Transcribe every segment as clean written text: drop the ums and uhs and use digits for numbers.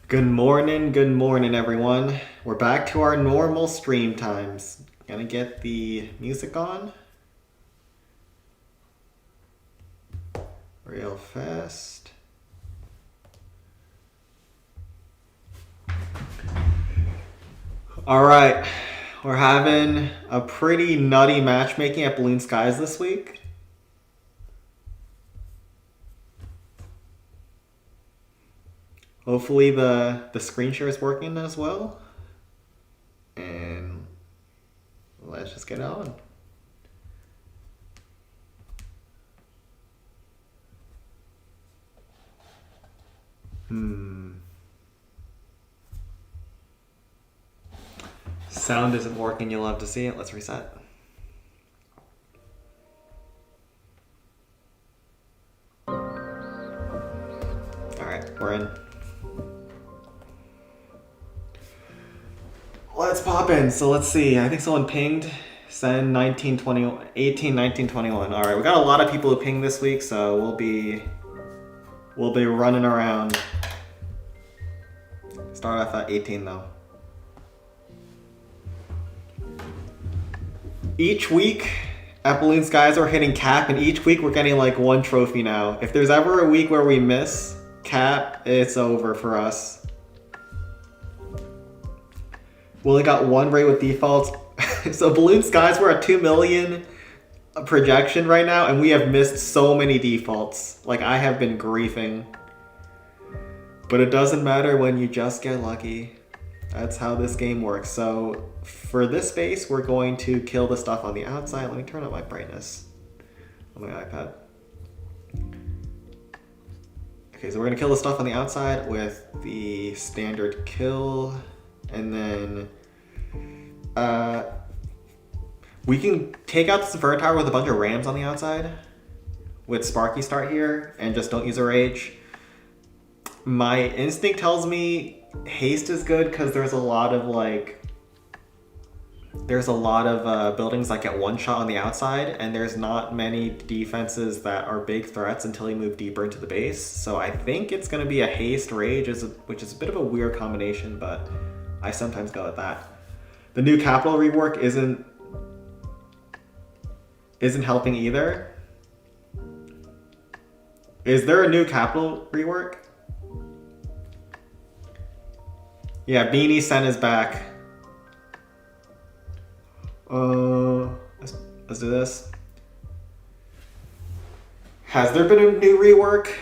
Good morning, everyone. We're back to our normal stream times. Gonna get the music on real fast. All right, we're having a pretty nutty matchmaking at Balloon Skies this week. Hopefully the screen share is working as well. And let's just get on. Sound isn't working, you'll have to see it. Let's reset. Alright, we're in. Let's pop in. So let's see. I think someone pinged. Send 18, 19, 21. Alright, we got a lot of people who pinged this week, so we'll be running around. Start off at 18 though. Each week at Balloon Skies we're hitting cap, and each week we're getting like one trophy now. If there's ever a week where we miss cap, it's over for us. We only got one raid with defaults. So Balloon Skies, we're at 2 million projection right now, and we have missed so many defaults. Like, I have been griefing. But it doesn't matter when you just get lucky. That's how this game works. So for this base, we're going to kill the stuff on the outside. Let me turn up my brightness on my iPad. Okay, so we're gonna kill the stuff on the outside with the standard kill, and then we can take out the Vertar with a bunch of rams on the outside with Sparky start here and just don't use a rage. My instinct tells me haste is good because there's a lot of buildings that get one shot on the outside, and there's not many defenses that are big threats until you move deeper into the base. So I think it's going to be a haste rage, which is a bit of a weird combination, but I sometimes go with that. The new capital rework isn't helping either. Is there a new capital rework? Yeah, Beanie Sen is back. Let's do this. Has there been a new rework?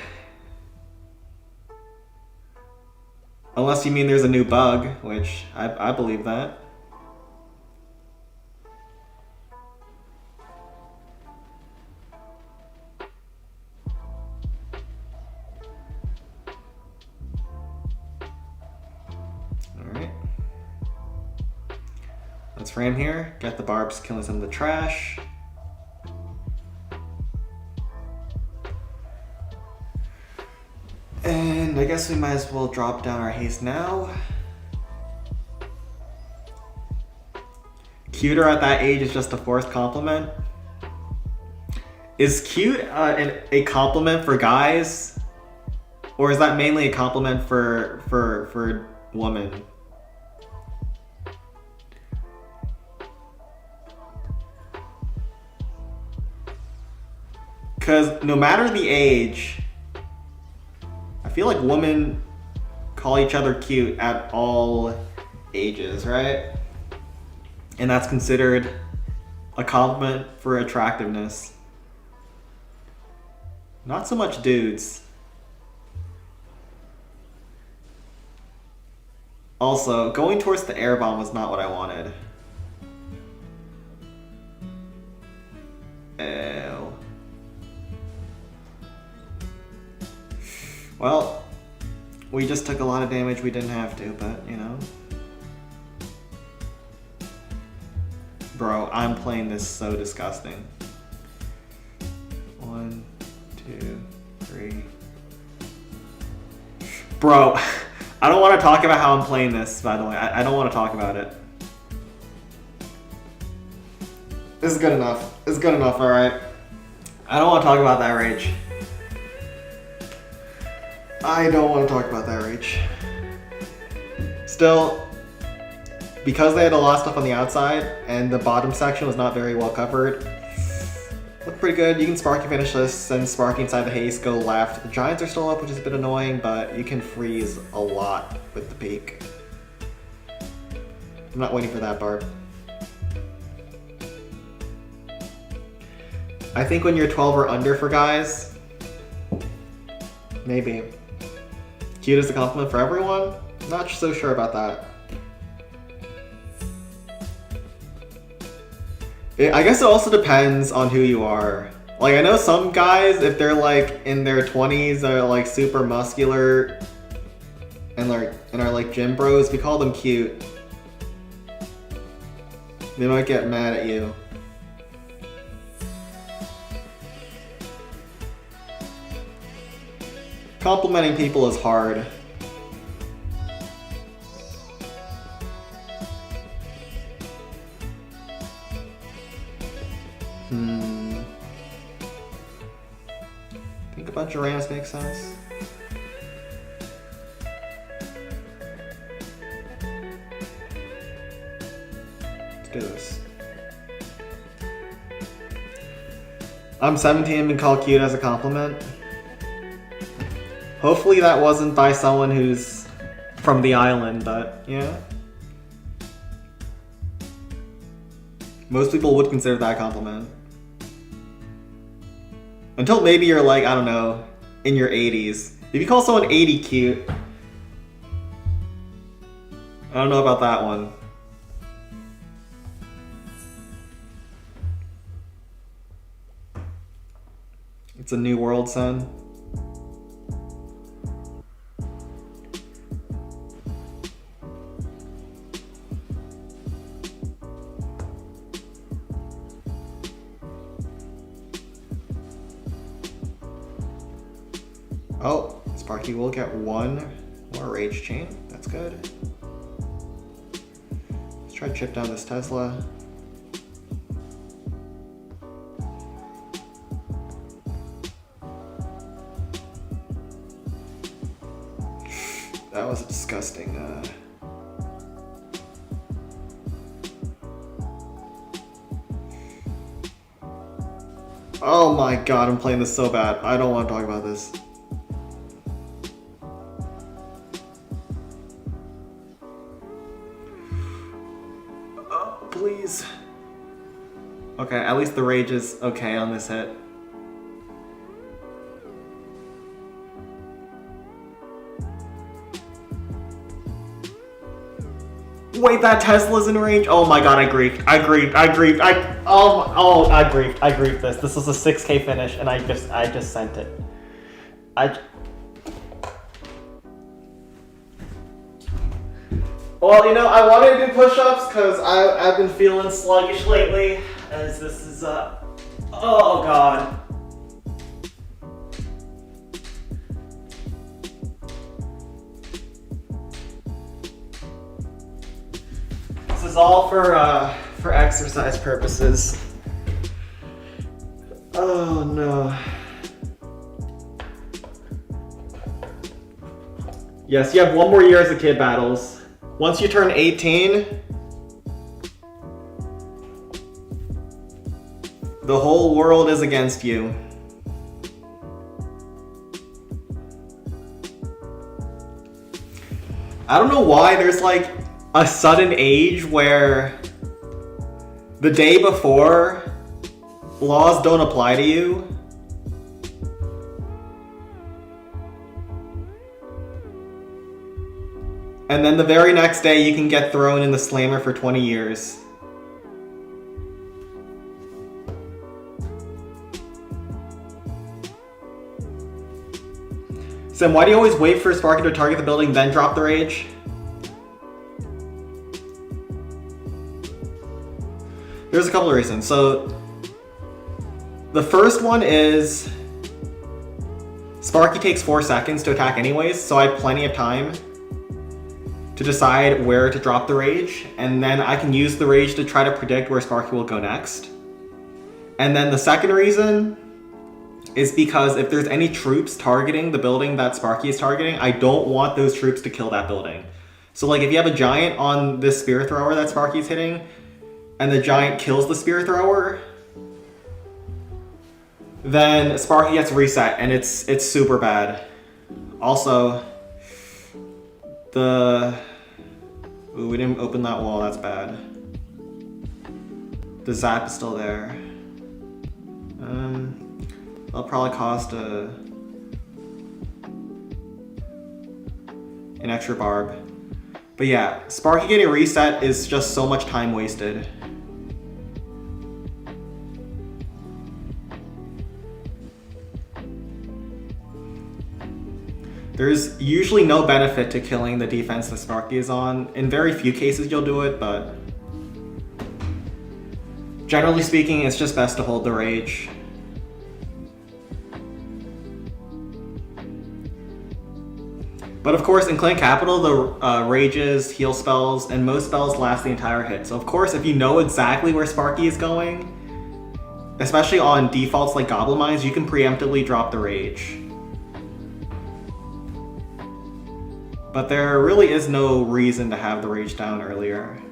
Unless you mean there's a new bug, which I believe that. Alright. Let's frame here. Get the barbs killing some of the trash. And I guess we might as well drop down our haste now. Cuter at that age is just a forced compliment. Is cute a compliment for guys? Or is that mainly a compliment for women? Because no matter the age, I feel like women call each other cute at all ages, right? And that's considered a compliment for attractiveness. Not so much dudes. Also, going towards the air bomb was not what I wanted. Ew. Well, we just took a lot of damage we didn't have to, but you know. Bro, I'm playing this so disgusting. 1, 2, 3. Bro, I don't want to talk about how I'm playing this, by the way. I don't want to talk about it. This is good enough. It's good enough, alright? I don't want to talk about that rage. I don't want to talk about that rage. Still, because they had a lot of stuff on the outside and the bottom section was not very well covered, looked pretty good. You can Sparky finish this, send Sparky inside the haste, go left. The Giants are still up, which is a bit annoying, but you can freeze a lot with the peak. I'm not waiting for that, Barb. I think when you're 12 or under for guys, maybe. Cute is a compliment for everyone? Not so sure about that. I guess it also depends on who you are. Like, I know some guys, if they're like in their 20s, are like super muscular and are like gym bros, we call them cute. They might get mad at you. Complimenting people is hard. Think a bunch of rams make sense. Let's do this. I'm 17 and been called cute as a compliment. Hopefully that wasn't by someone who's from the island, but yeah. Most people would consider that a compliment. Until maybe you're like, I don't know, in your 80s. If you call someone 80 cute, I don't know about that one. It's a new world, son. Oh, Sparky will get one more rage chain. That's good. Let's try to chip down this Tesla. That was a disgusting. Oh my god, I'm playing this so bad. I don't want to talk about this. Please. Okay, at least the rage is okay on this hit. Wait, that Tesla's in range? Oh my god, I griefed. I griefed this. This was a 6K finish and I just sent it. Well, you know, I wanted to do push-ups because I've been feeling sluggish lately, as this is, oh god. This is all for exercise purposes. Oh no. Yes, you have one more year as a kid battles. Once you turn 18, the whole world is against you. I don't know why there's like a sudden age where the day before laws don't apply to you. And then the very next day you can get thrown in the slammer for 20 years. Sim, why do you always wait for Sparky to target the building, then drop the rage? There's a couple of reasons. So, the first one is Sparky takes 4 seconds to attack anyways, so I have plenty of time to decide where to drop the rage, and then I can use the rage to try to predict where Sparky will go next. And then the second reason is because if there's any troops targeting the building that Sparky is targeting, I don't want those troops to kill that building. So like if you have a giant on this spear thrower that Sparky's hitting, and the giant kills the spear thrower, then Sparky gets reset, and it's super bad. Also, ooh, we didn't open that wall, that's bad. The zap is still there. That'll probably cost an extra barb. But yeah, Sparky getting reset is just so much time wasted. There's usually no benefit to killing the defense that Sparky is on. In very few cases you'll do it, but generally speaking, it's just best to hold the rage. But of course, in Clan Capital, the rages, heal spells, and most spells last the entire hit. So of course, if you know exactly where Sparky is going, especially on defaults like Goblin Mines, you can preemptively drop the rage. But there really is no reason to have the rage down earlier.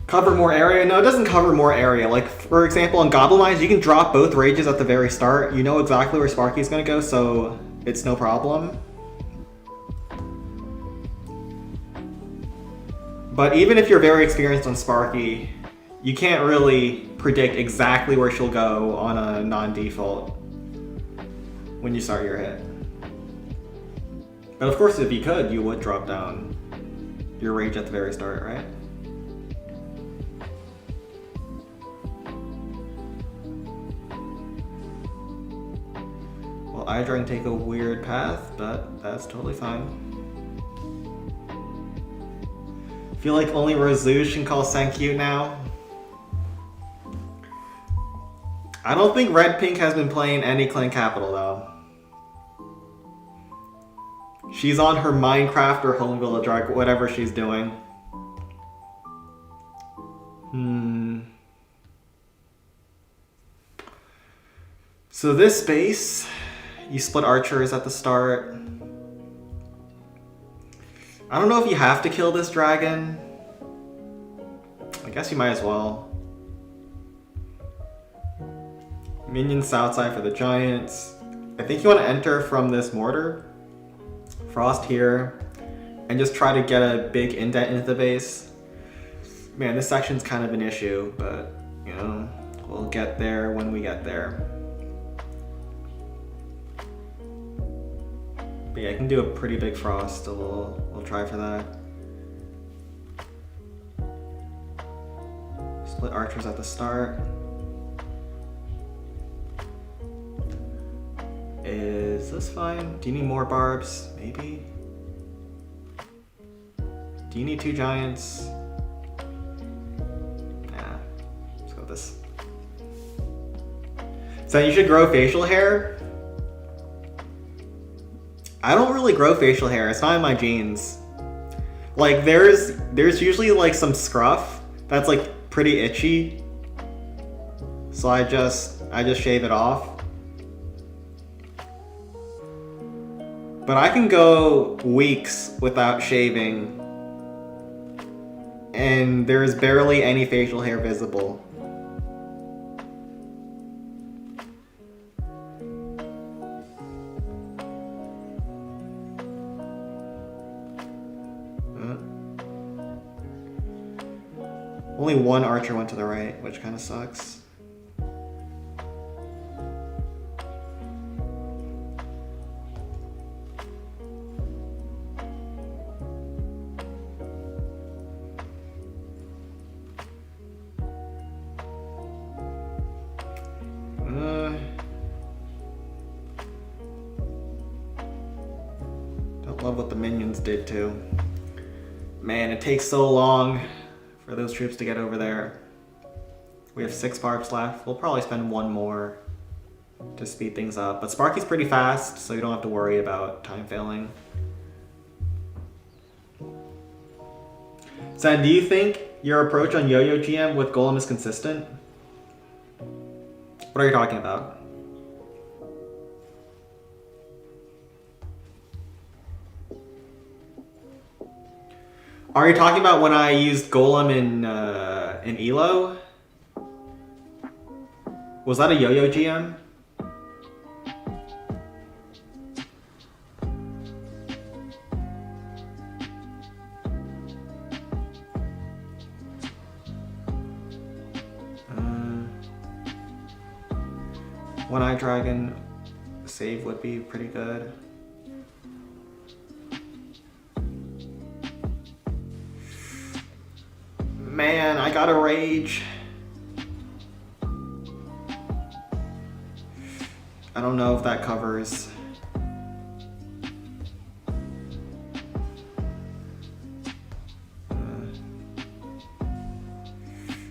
Cover more area? No, it doesn't cover more area. Like, for example, on Goblin Mines, you can drop both rages at the very start. You know exactly where Sparky's gonna go, so it's no problem. But even if you're very experienced on Sparky, you can't really predict exactly where she'll go on a non-default when you start your hit. But of course, if you could, you would drop down your rage at the very start, right? Well, I try and take a weird path, but that's totally fine. Feel like only Rosouge can call Sen cute now. I don't think Red Pink has been playing any Clan Capital though. She's on her Minecraft or Home Village arc, whatever she's doing. So this space, you split archers at the start. I don't know if you have to kill this dragon. I guess you might as well. Minions south side for the giants. I think you want to enter from this mortar. Frost here. And just try to get a big indent into the base. Man, this section's kind of an issue, but you know, we'll get there when we get there. But yeah, I can do a pretty big frost, so we'll try for that. Split archers at the start. Is this fine? Do you need more barbs? Maybe? Do you need 2 giants? Nah, let's go with this. So you should grow facial hair. I don't really grow facial hair. It's not in my genes. Like there's usually like some scruff that's like pretty itchy. So I just shave it off. But I can go weeks without shaving and there's barely any facial hair visible. Only one archer went to the right, which kind of sucks. Don't love what the minions did too. Man, it takes so long for those troops to get over there. We have 6 barbs left. We'll probably spend 1 more to speed things up. But Sparky's pretty fast, so you don't have to worry about time failing. Sen, do you think Your approach on Yo-Yo GM with Golem is consistent? What are you talking about? Are you talking about when I used Golem in Elo? Was that a Yo-Yo GM? One-Eye Dragon save would be pretty good. Man, I gotta rage. I don't know if that covers.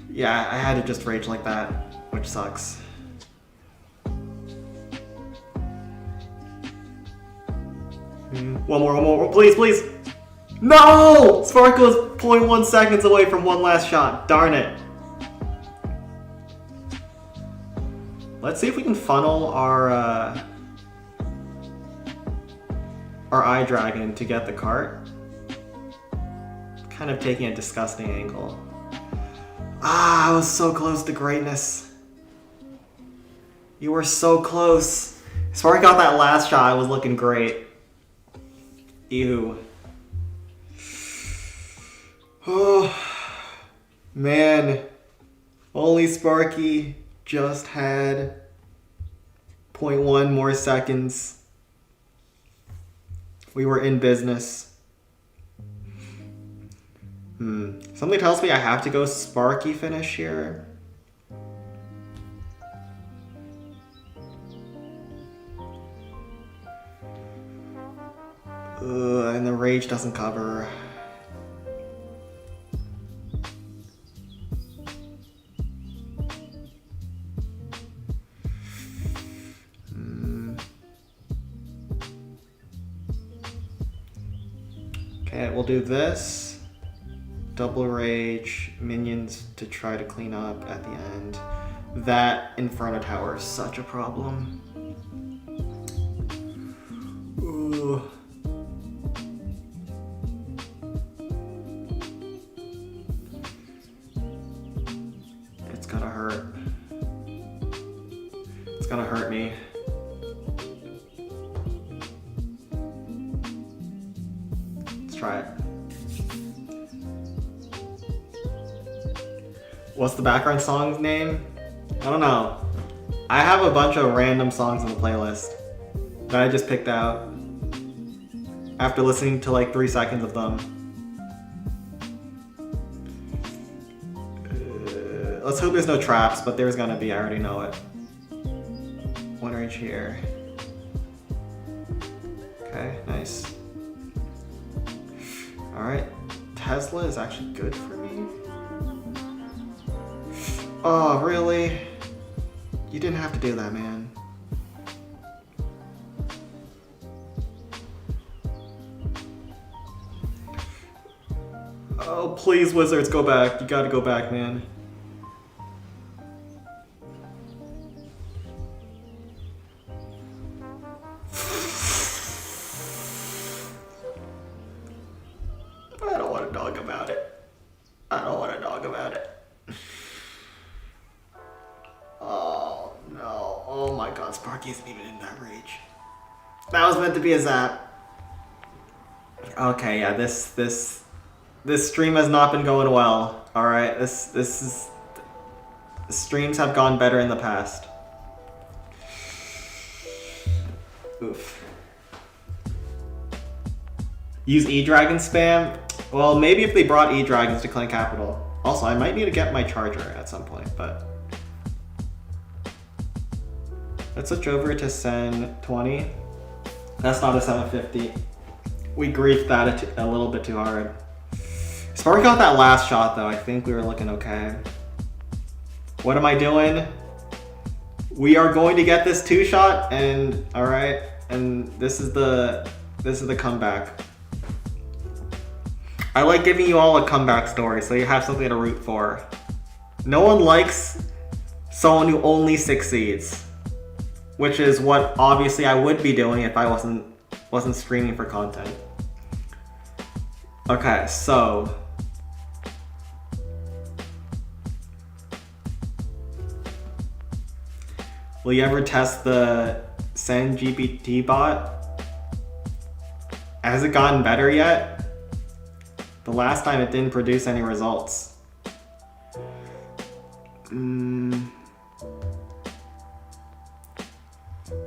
Yeah, I had to just rage like that, which sucks. One more, please, please! No! Sparkle is 0.1 seconds away from one last shot. Darn it. Let's see if we can funnel our Eye Dragon to get the cart. Kind of taking a disgusting angle. Ah, I was so close to greatness. You were so close. Spark got that last shot, I was looking great. Ew. Oh, man. Only Sparky just had 0.1 more seconds. We were in business. Something tells me I have to go Sparky finish here. And the rage doesn't cover. Okay, we'll do this. Double rage, minions to try to clean up at the end. That Inferno Tower is such a problem. Ooh. It's gonna hurt. It's gonna hurt me. Let's try it. What's the background song's name? I don't know. I have a bunch of random songs on the playlist that I just picked out after listening to like 3 seconds of them. Let's hope there's no traps, but there's gonna be, I already know it. One rage here. Okay, nice. Alright, Tesla is actually good for me. Oh, really? You didn't have to do that, man. Oh, please, Wizards, go back. You gotta go back, man. I don't want to dog about it. I don't want to dog about it. Oh, no. Oh my god, Sparky isn't even in that rage. That was meant to be a zap. Okay, yeah, this stream has not been going well. Alright, the streams have gone better in the past. Oof. Use E-Dragon spam? Well, maybe if they brought E-Dragons to Clan Capital. Also, I might need to get my charger at some point, but... Let's switch over to Sen 20. That's not a 750. We griefed that a little bit too hard. Sparky got that last shot though. I think we were looking okay. What am I doing? We are going to get this 2-shot, and all right, and this is the comeback. I like giving you all a comeback story so you have something to root for. No one likes someone who only succeeds, which is what obviously I would be doing if I wasn't streaming for content. Okay, so will you ever test the Send GPT bot? Has it gotten better yet? The last time it didn't produce any results. Man,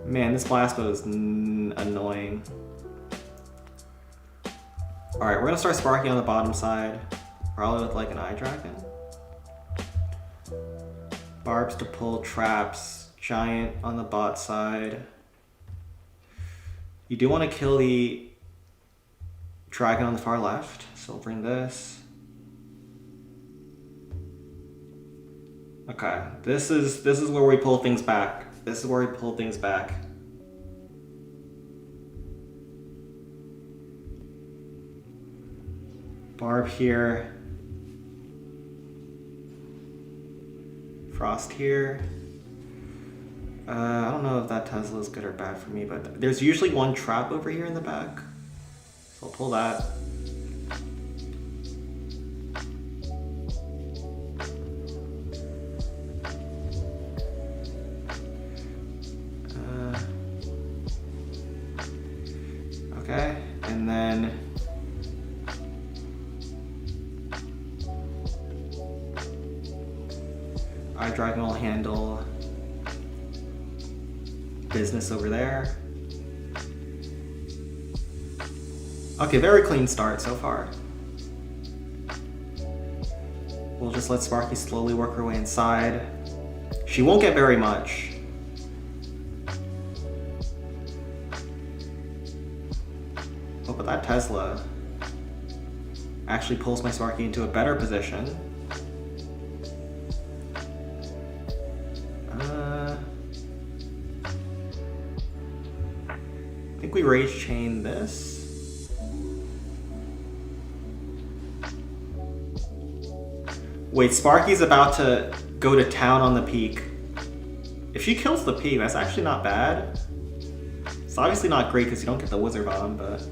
this blast bow is annoying. Alright, we're gonna start Sparky on the bottom side. Probably with like an eye dragon. Barbs to pull traps. Giant on the bot side. You do want to kill the dragon on the far left, so we'll bring this. Okay, this is where we pull things back. This is where we pull things back. Barb here. Frost here. I don't know if that Tesla is good or bad for me, but there's usually one trap over here in the back. So I'll pull that. Okay, and then Eye Dragon will handle business over there. Okay, very clean start so far. We'll just let Sparky slowly work her way inside. She won't get very much. Oh, but that Tesla actually pulls my Sparky into a better position. I think we rage chain this. Wait, Sparky's about to go to town on the peak. If she kills the peak, that's actually not bad. It's obviously not great because you don't get the wizard bomb, but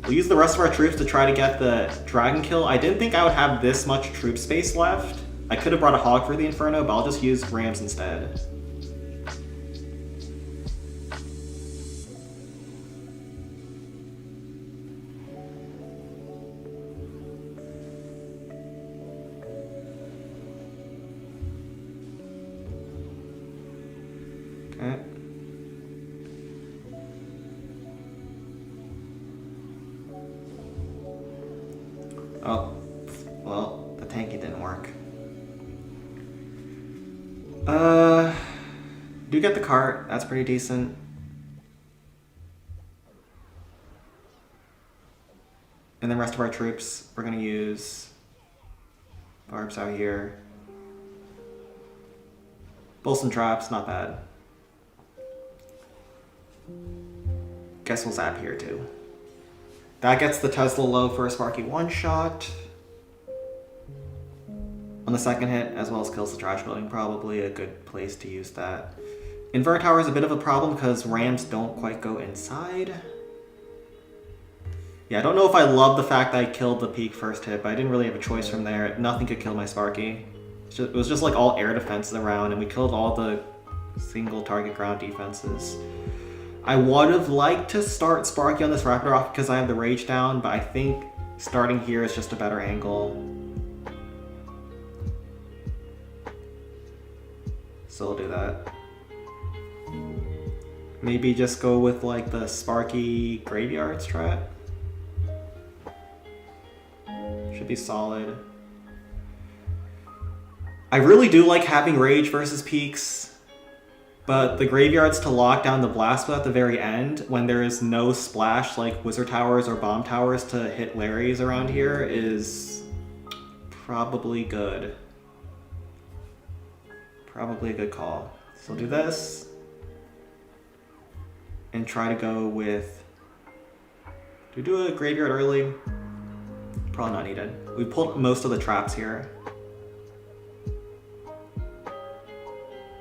we'll use the rest of our troops to try to get the dragon kill. I didn't think I would have this much troop space left. I could have brought a hog for the Inferno, but I'll just use rams instead. Okay. Oh, well, the tanky didn't work. Do get the cart, that's pretty decent. And then rest of our troops, we're gonna use barbs out here. Pull some traps, not bad. Guess we'll zap here too. That gets the Tesla low for a Sparky one-shot. On the second hit, as well as kills the trash building, probably a good place to use that. Inverter tower is a bit of a problem because rams don't quite go inside. Yeah, I don't know if I love the fact that I killed the peak first hit, but I didn't really have a choice from there. Nothing could kill my Sparky. It was just like all air defenses around, and we killed all the single target ground defenses. I would have liked to start Sparky on this Raptor off because I have the rage down, but I think starting here is just a better angle. So we'll do that. Maybe just go with like the Sparky graveyard strat. Should be solid. I really do like having rage versus peaks, but the graveyards to lock down the blast bow at the very end when there is no splash like wizard towers or bomb towers to hit Larry's around here is probably good. Probably a good call. So we'll do this and try to go with Do we do a graveyard early? Probably not needed. We pulled most of the traps here.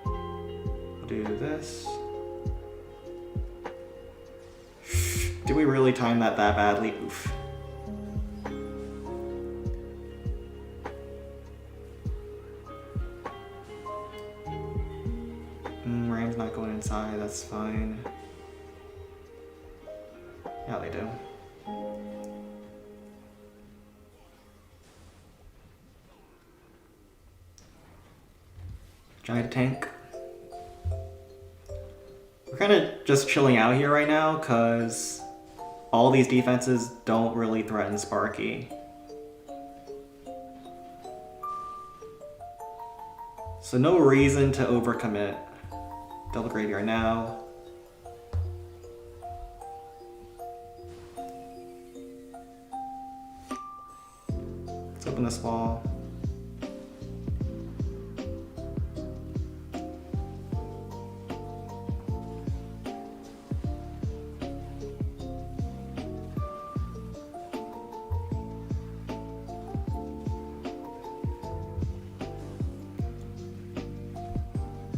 We'll do this. Did we really time that badly? Oof. Ram's not going inside, that's fine. Yeah, they do. Giant tank. We're kind of just chilling out here right now because all these defenses don't really threaten Sparky. So no reason to overcommit. Double graveyard now. Let's open this wall.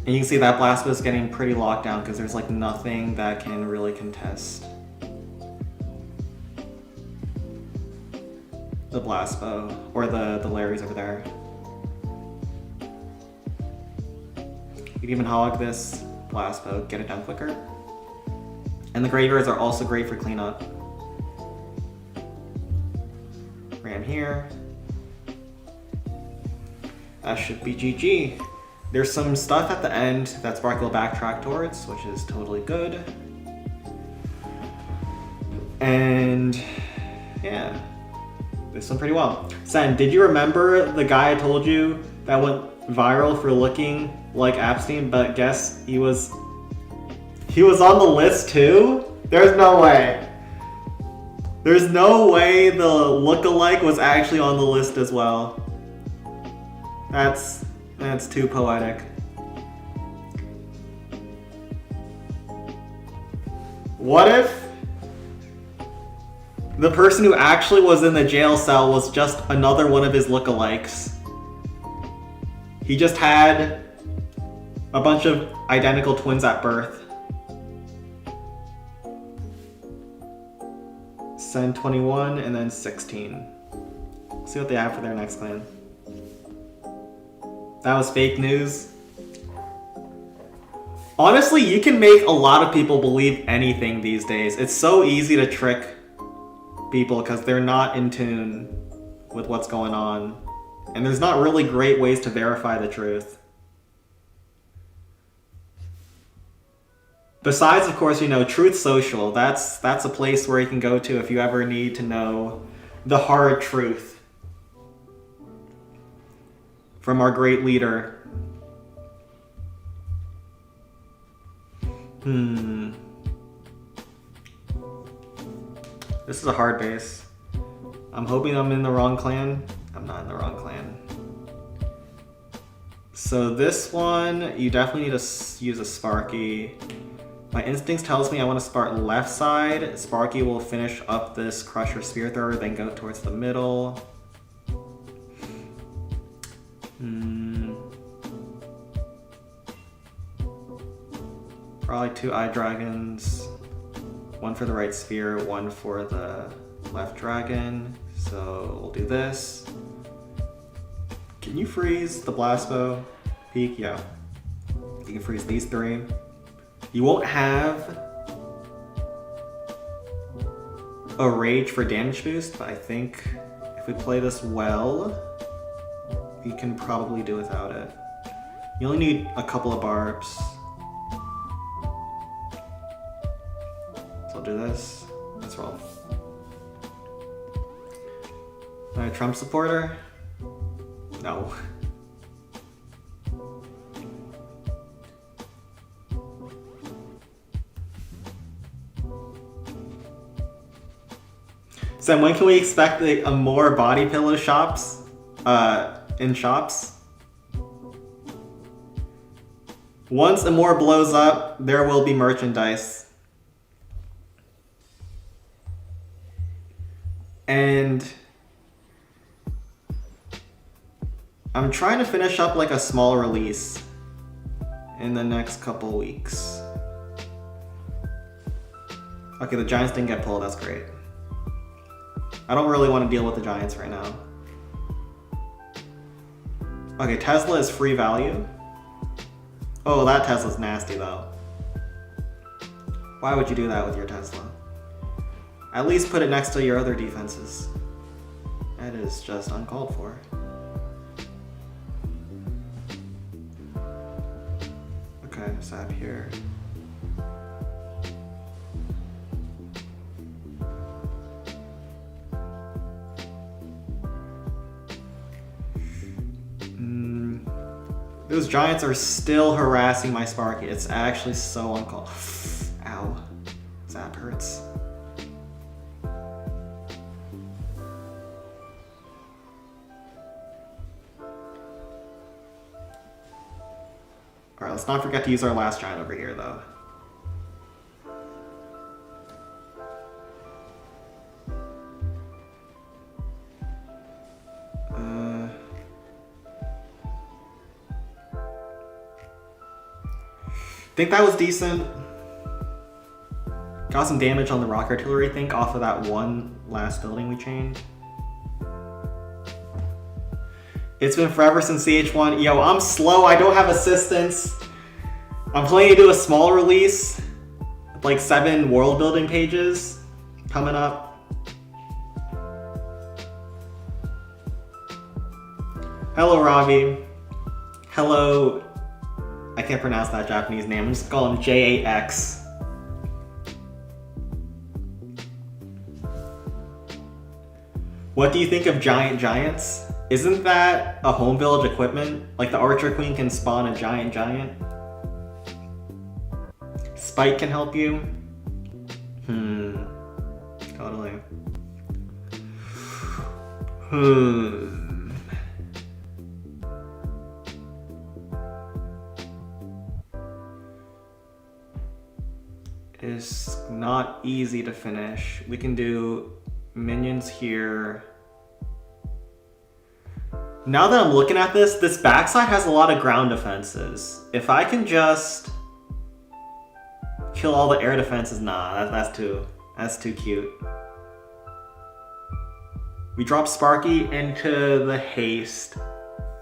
And you can see that Blast Bow is getting pretty locked down because there's like nothing that can really contest the Blast Bow or the Larrys over there. You can even hog this Blast Bow, get it down quicker. And the graveyards are also great for cleanup. Ram here. That should be GG. There's some stuff at the end that Sparky will backtrack towards, which is totally good. And yeah, this went pretty well. Sen, did you remember the guy I told you that went viral for looking like Epstein, but guess he was on the list too? There's no way. There's no way the lookalike was actually on the list as well. That's too poetic. What if the person who actually was in the jail cell was just another one of his lookalikes? He just had a bunch of identical twins at birth. Send 21 and then 16. See what they have for their next clan. That was fake news. Honestly, you can make a lot of people believe anything these days. It's so easy to trick people because they're not in tune with what's going on. And there's not really great ways to verify the truth. Besides, of course, Truth Social. That's a place where you can go to if you ever need to know the hard truth. From our great leader. This is a hard base. I'm hoping I'm in the wrong clan. I'm not in the wrong clan. So this one, you definitely need to use a Sparky. My instincts tells me I want to start left side. Sparky will finish up this Crusher Spear Thrower, then go towards the middle. Probably 2 Eye Dragons. One for the right sphere, one for the left dragon. So we'll do this. Can you freeze the Blast Bow? Peek? Yeah. You can freeze these 3. You won't have a Rage for damage boost, but I think if we play this well, you can probably do without it. You only need a couple of barbs. So I'll do this. Let's roll. Am I a Trump supporter? No. So when can we expect a more body pillow shops in shops? Once Amore blows up, there will be merchandise. And I'm trying to finish up like a small release in the next couple weeks. Okay, the Giants didn't get pulled, that's great. I don't really want to deal with the Giants right now. Okay, Tesla is free value. Oh, that Tesla's nasty though. Why would you do that with your Tesla? At least put it next to your other defenses. That is just uncalled for. Okay, Zap here. Those Giants are still harassing my Sparky. It's actually so uncalled. Ow. Zap hurts. Alright, let's not forget to use our last Giant over here, though. I think that was decent. Got some damage on the rock artillery, I think, off of that one last building we chained. It's been forever since CH1. Yo, I'm slow, I don't have assistance. I'm planning to do a small release, like 7 world building pages coming up. Hello, Robbie. Hello. I can't pronounce that Japanese name. I'm just calling him J8X. What do you think of giant giants? Isn't that a home village equipment? Like the Archer Queen can spawn a giant giant? Spike can help you? Totally. It's not easy to finish. We can do minions here. Now that I'm looking at this backside has a lot of ground defenses. If I can just kill all the air defenses, nah, that's too cute. We drop Sparky into the haste.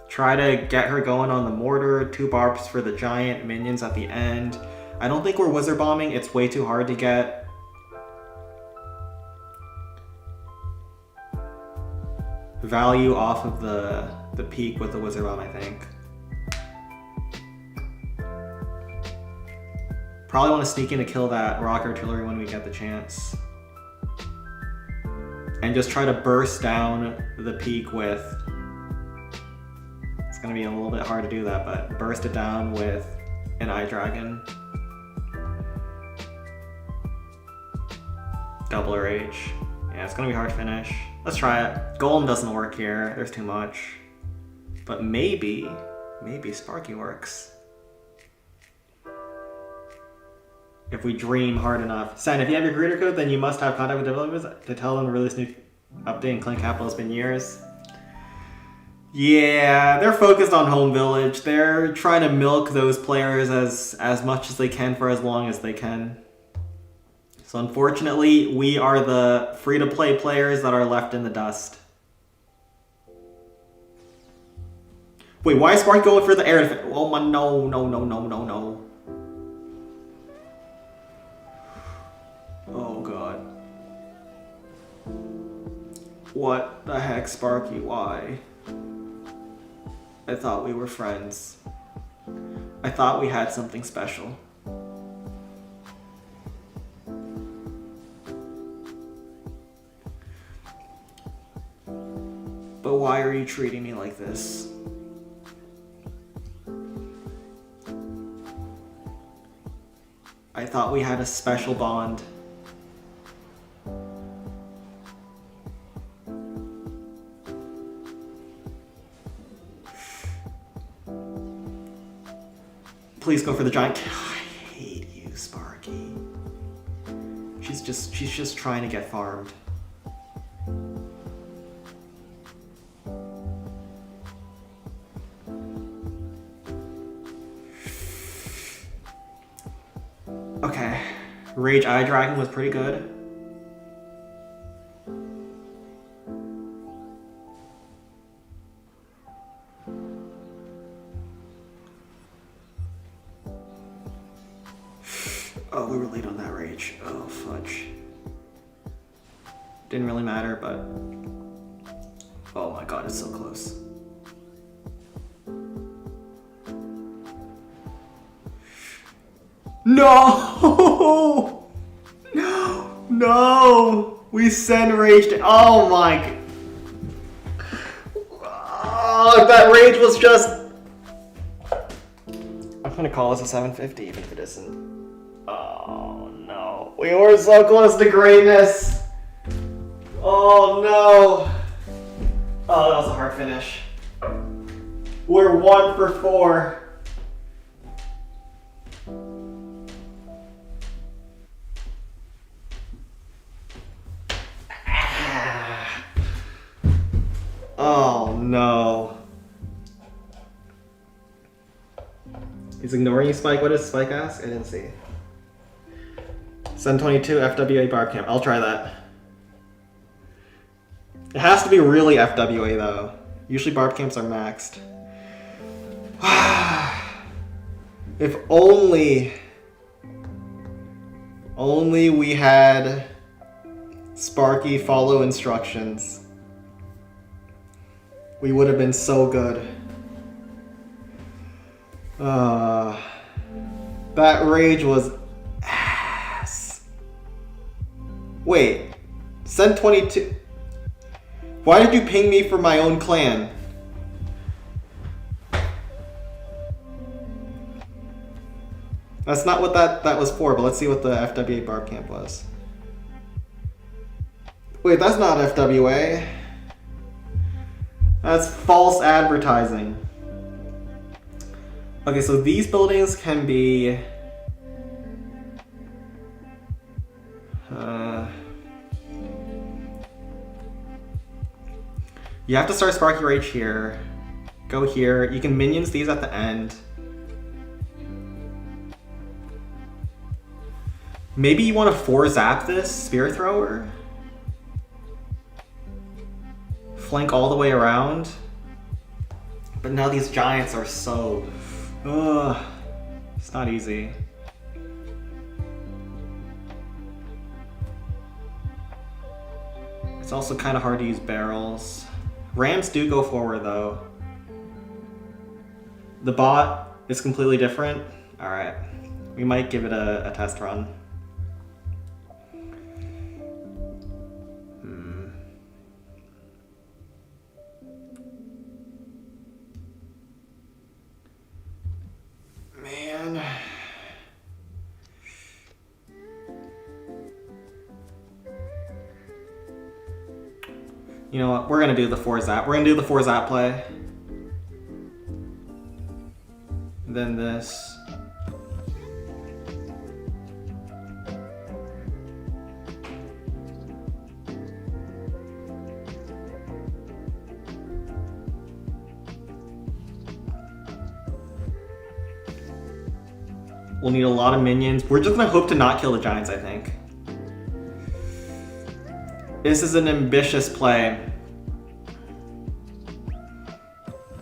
Try to get her going on the mortar, 2 barbs for the giant minions at the end. I don't think we're wizard bombing, it's way too hard to get. Value off of the peak with the wizard bomb, I think. Probably want to sneak in to kill that rock artillery when we get the chance. And just try to burst down the peak with... It's gonna be a little bit hard to do that, but burst it down with an eye dragon. Double rage. Yeah, it's gonna be hard to finish. Let's try it. Golem doesn't work here. There's too much. But maybe Sparky works. If we dream hard enough. Sen, if you have your greeter code, then you must have contact with developers to tell them to release new update and claim capital. It's been years. Yeah, they're focused on home village. They're trying to milk those players as much as they can for as long as they can. So unfortunately, we are the free-to-play players that are left in the dust. Wait, why is Spark going for the air defense? Oh my, no. Oh god. What the heck, Sparky, why? I thought we were friends. I thought we had something special. But why are you treating me like this? I thought we had a special bond. Please go for the giant. I hate you, Sparky. She's just trying to get farmed. Okay. Rage Eye Dragon was pretty good. Oh, we were late on that rage. Oh, fudge. Didn't really matter, but... Oh my god, it's so close. No! No! No! We send rage to... Oh my... Oh, that rage was just... I'm gonna call this a 750 even if it isn't. Oh no. We were so close to greatness. Oh no. Oh, that was a hard finish. We're 1 for 4. Oh no. He's ignoring you, Spike. What does Spike ask? I didn't see. 722 FWA bar camp. I'll try that. It has to be really FWA though. Usually barb camps are maxed. If only we had Sparky follow instructions. We would have been so good. That rage was ass. Wait, send 22. Why did you ping me for my own clan? That's not what that was for, but let's see what the FWA barb camp was. Wait, that's not FWA. That's false advertising. Okay, so these buildings can be... you have to start Sparky Rage here. Go here. You can minions these at the end. Maybe you want to 4-zap this Spear Thrower? Flank all the way around? But now these giants are so... it's not easy. It's also kind of hard to use barrels. Rams do go forward though. The bot is completely different. Alright, we might give it a test run. Man. You know what? We're gonna do the 4-zap. We're gonna do the 4-zap play. Then this. We'll need a lot of minions. We're just gonna hope to not kill the giants, I think. This is an ambitious play.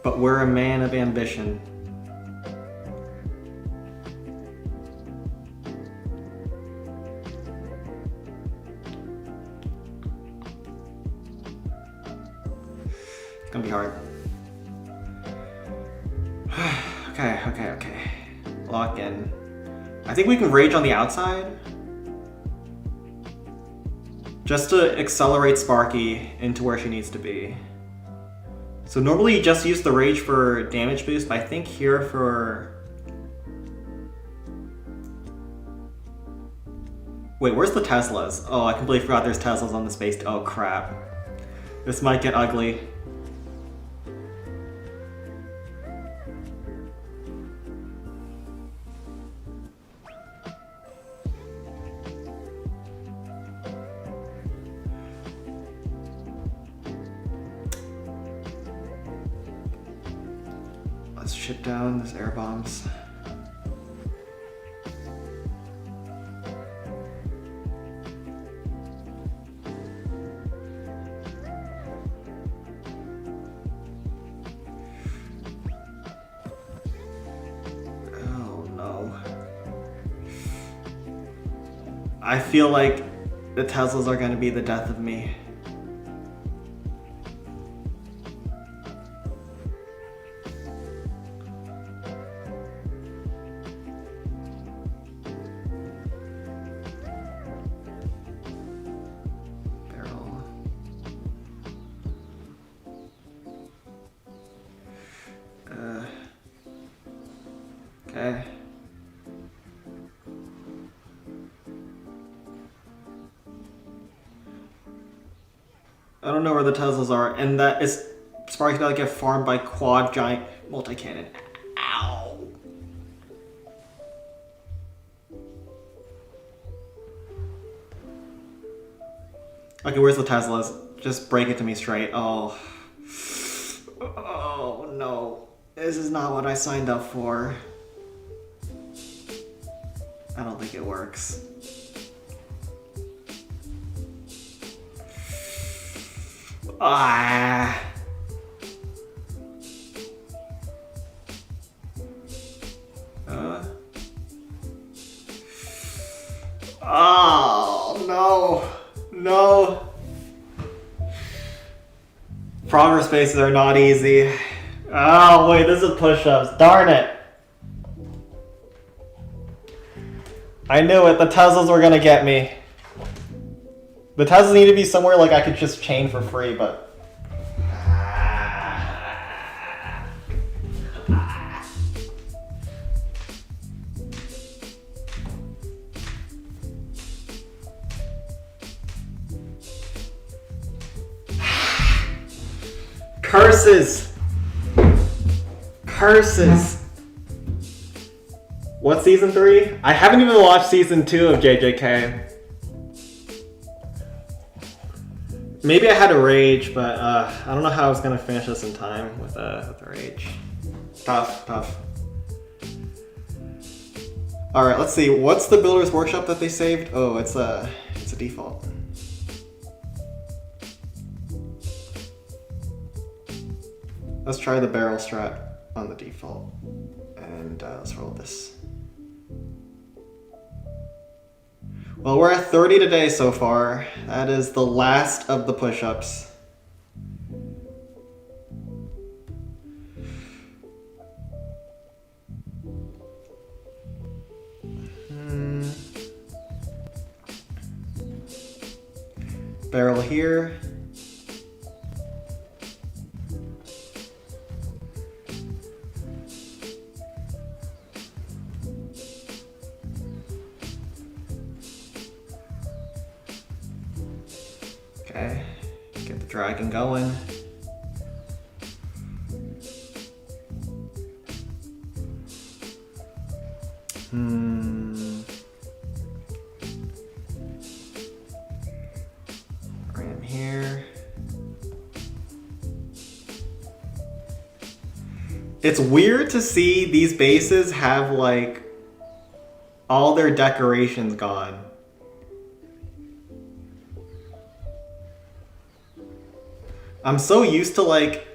But we're a man of ambition. It's gonna be hard. Okay. Lock in. I think we can rage on the outside. Just to accelerate Sparky into where she needs to be. So normally you just use the rage for damage boost, but I think here for... Wait, where's the Teslas? Oh, I completely forgot there's Teslas on the space. Oh crap. This might get ugly. Let's ship down this air bombs. I feel like the Teslas are gonna be the death of me. Barrel. Okay. I don't know where the Teslas are, and that is Sparky's about to get farmed by quad giant multi-cannon. Ow! Okay, where's the Teslas? Just break it to me straight. Oh. Oh no. This is not what I signed up for. I don't think it works. Ah. Oh no. No. Progress spaces are not easy. Oh wait, this is push-ups. Darn it. I knew it. The Teslas were gonna get me. The Teslas need to be somewhere like I could just chain for free, but... Curses! Curses! What's season 3? I haven't even watched season 2 of JJK. Maybe I had a rage, but I don't know how I was gonna finish this in time with a rage. Tough. All right, let's see. What's the Builder's Workshop that they saved? Oh, it's a default. Let's try the barrel strat on the default, and let's roll this. Well, we're at 30 today so far. That is the last of the push-ups. Barrel here. Okay, get the dragon going. Ram here. It's weird to see these bases have like all their decorations gone. I'm so used to like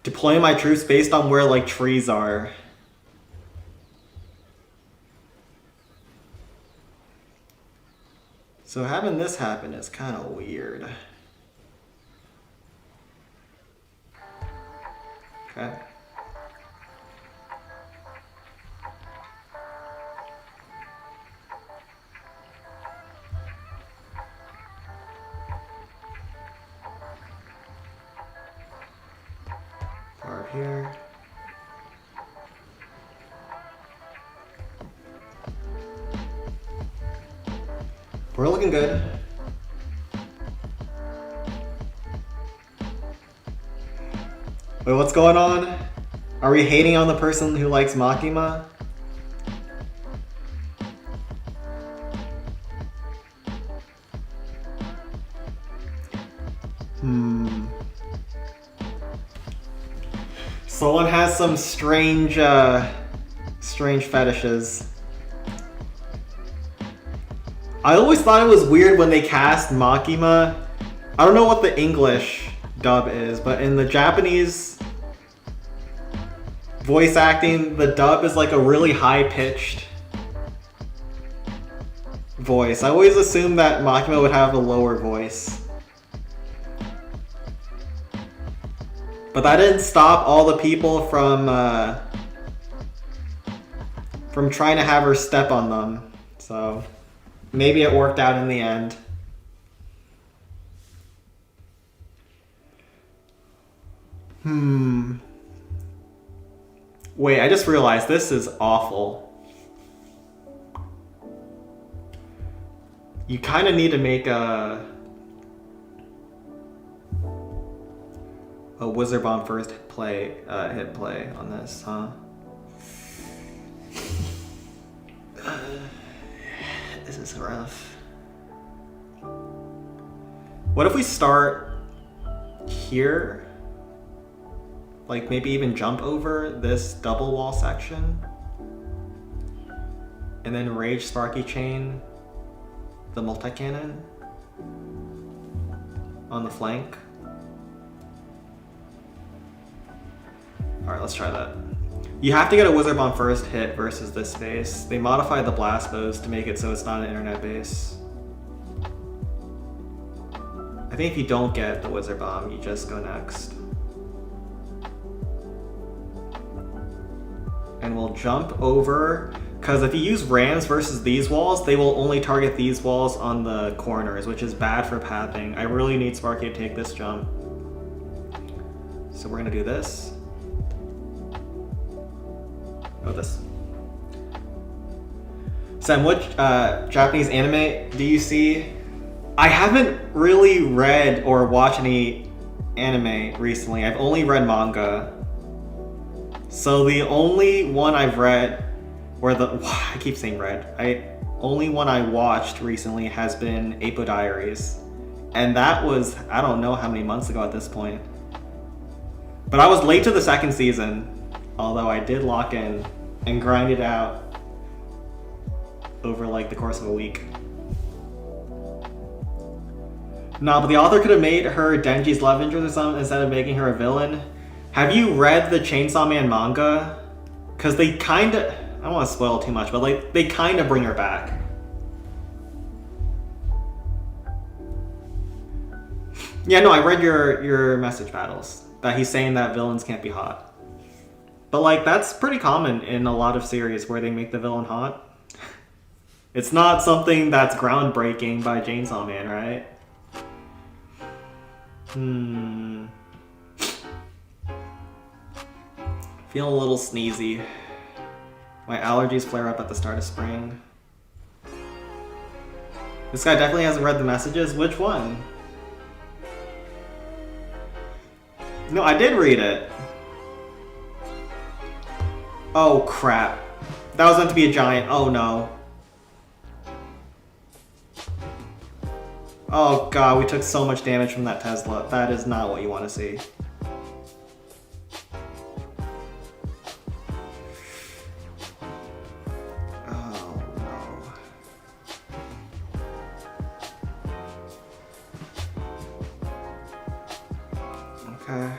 deploying my troops based on where like trees are. So having this happen is kind of weird. Okay. Part here. We're looking good. Wait, what's going on? Are we hating on the person who likes Makima? Someone has some strange, strange fetishes. I always thought it was weird when they cast Makima. I don't know what the English dub is, but in the Japanese voice acting, the dub is like a really high-pitched voice. I always assumed that Makima would have a lower voice. But that didn't stop all the people from trying to have her step on them. So maybe it worked out in the end. Wait, I just realized this is awful. You kind of need to make a Wizard Bomb first hit play on this, huh? This is rough. What if we start here? Like maybe even jump over this double wall section? And then Rage Sparky Chain the multi-cannon on the flank. Alright, let's try that. You have to get a Wizard Bomb first hit versus this base. They modified the blast bows to make it so it's not an internet base. I think if you don't get the Wizard Bomb, you just go next. And we'll jump over, because if you use rams versus these walls, they will only target these walls on the corners, which is bad for pathing. I really need Sparky to take this jump. So we're gonna do this. Oh, this. Sam, what Japanese anime do you see? I haven't really read or watched any anime recently. I've only read manga. So the only one I've read, I keep saying read, only one I watched recently has been Apo Diaries. And that was, I don't know how many months ago at this point. But I was late to the second season, although I did lock in and grind it out over like the course of a week. No, but the author could have made her Denji's love interest or something instead of making her a villain. Have you read the Chainsaw Man manga? Because they kind of, I don't want to spoil too much, but like they kind of bring her back. Yeah, no, I read your message battles that he's saying that villains can't be hot. But like that's pretty common in a lot of series where they make the villain hot. It's not something that's groundbreaking by Chainsaw Man, right? Feeling a little sneezy. My allergies flare up at the start of spring. This guy definitely hasn't read the messages. Which one? No, I did read it. Oh crap. That was meant to be a giant. Oh no. Oh god, we took so much damage from that Tesla. That is not what you want to see. Oh no. Okay.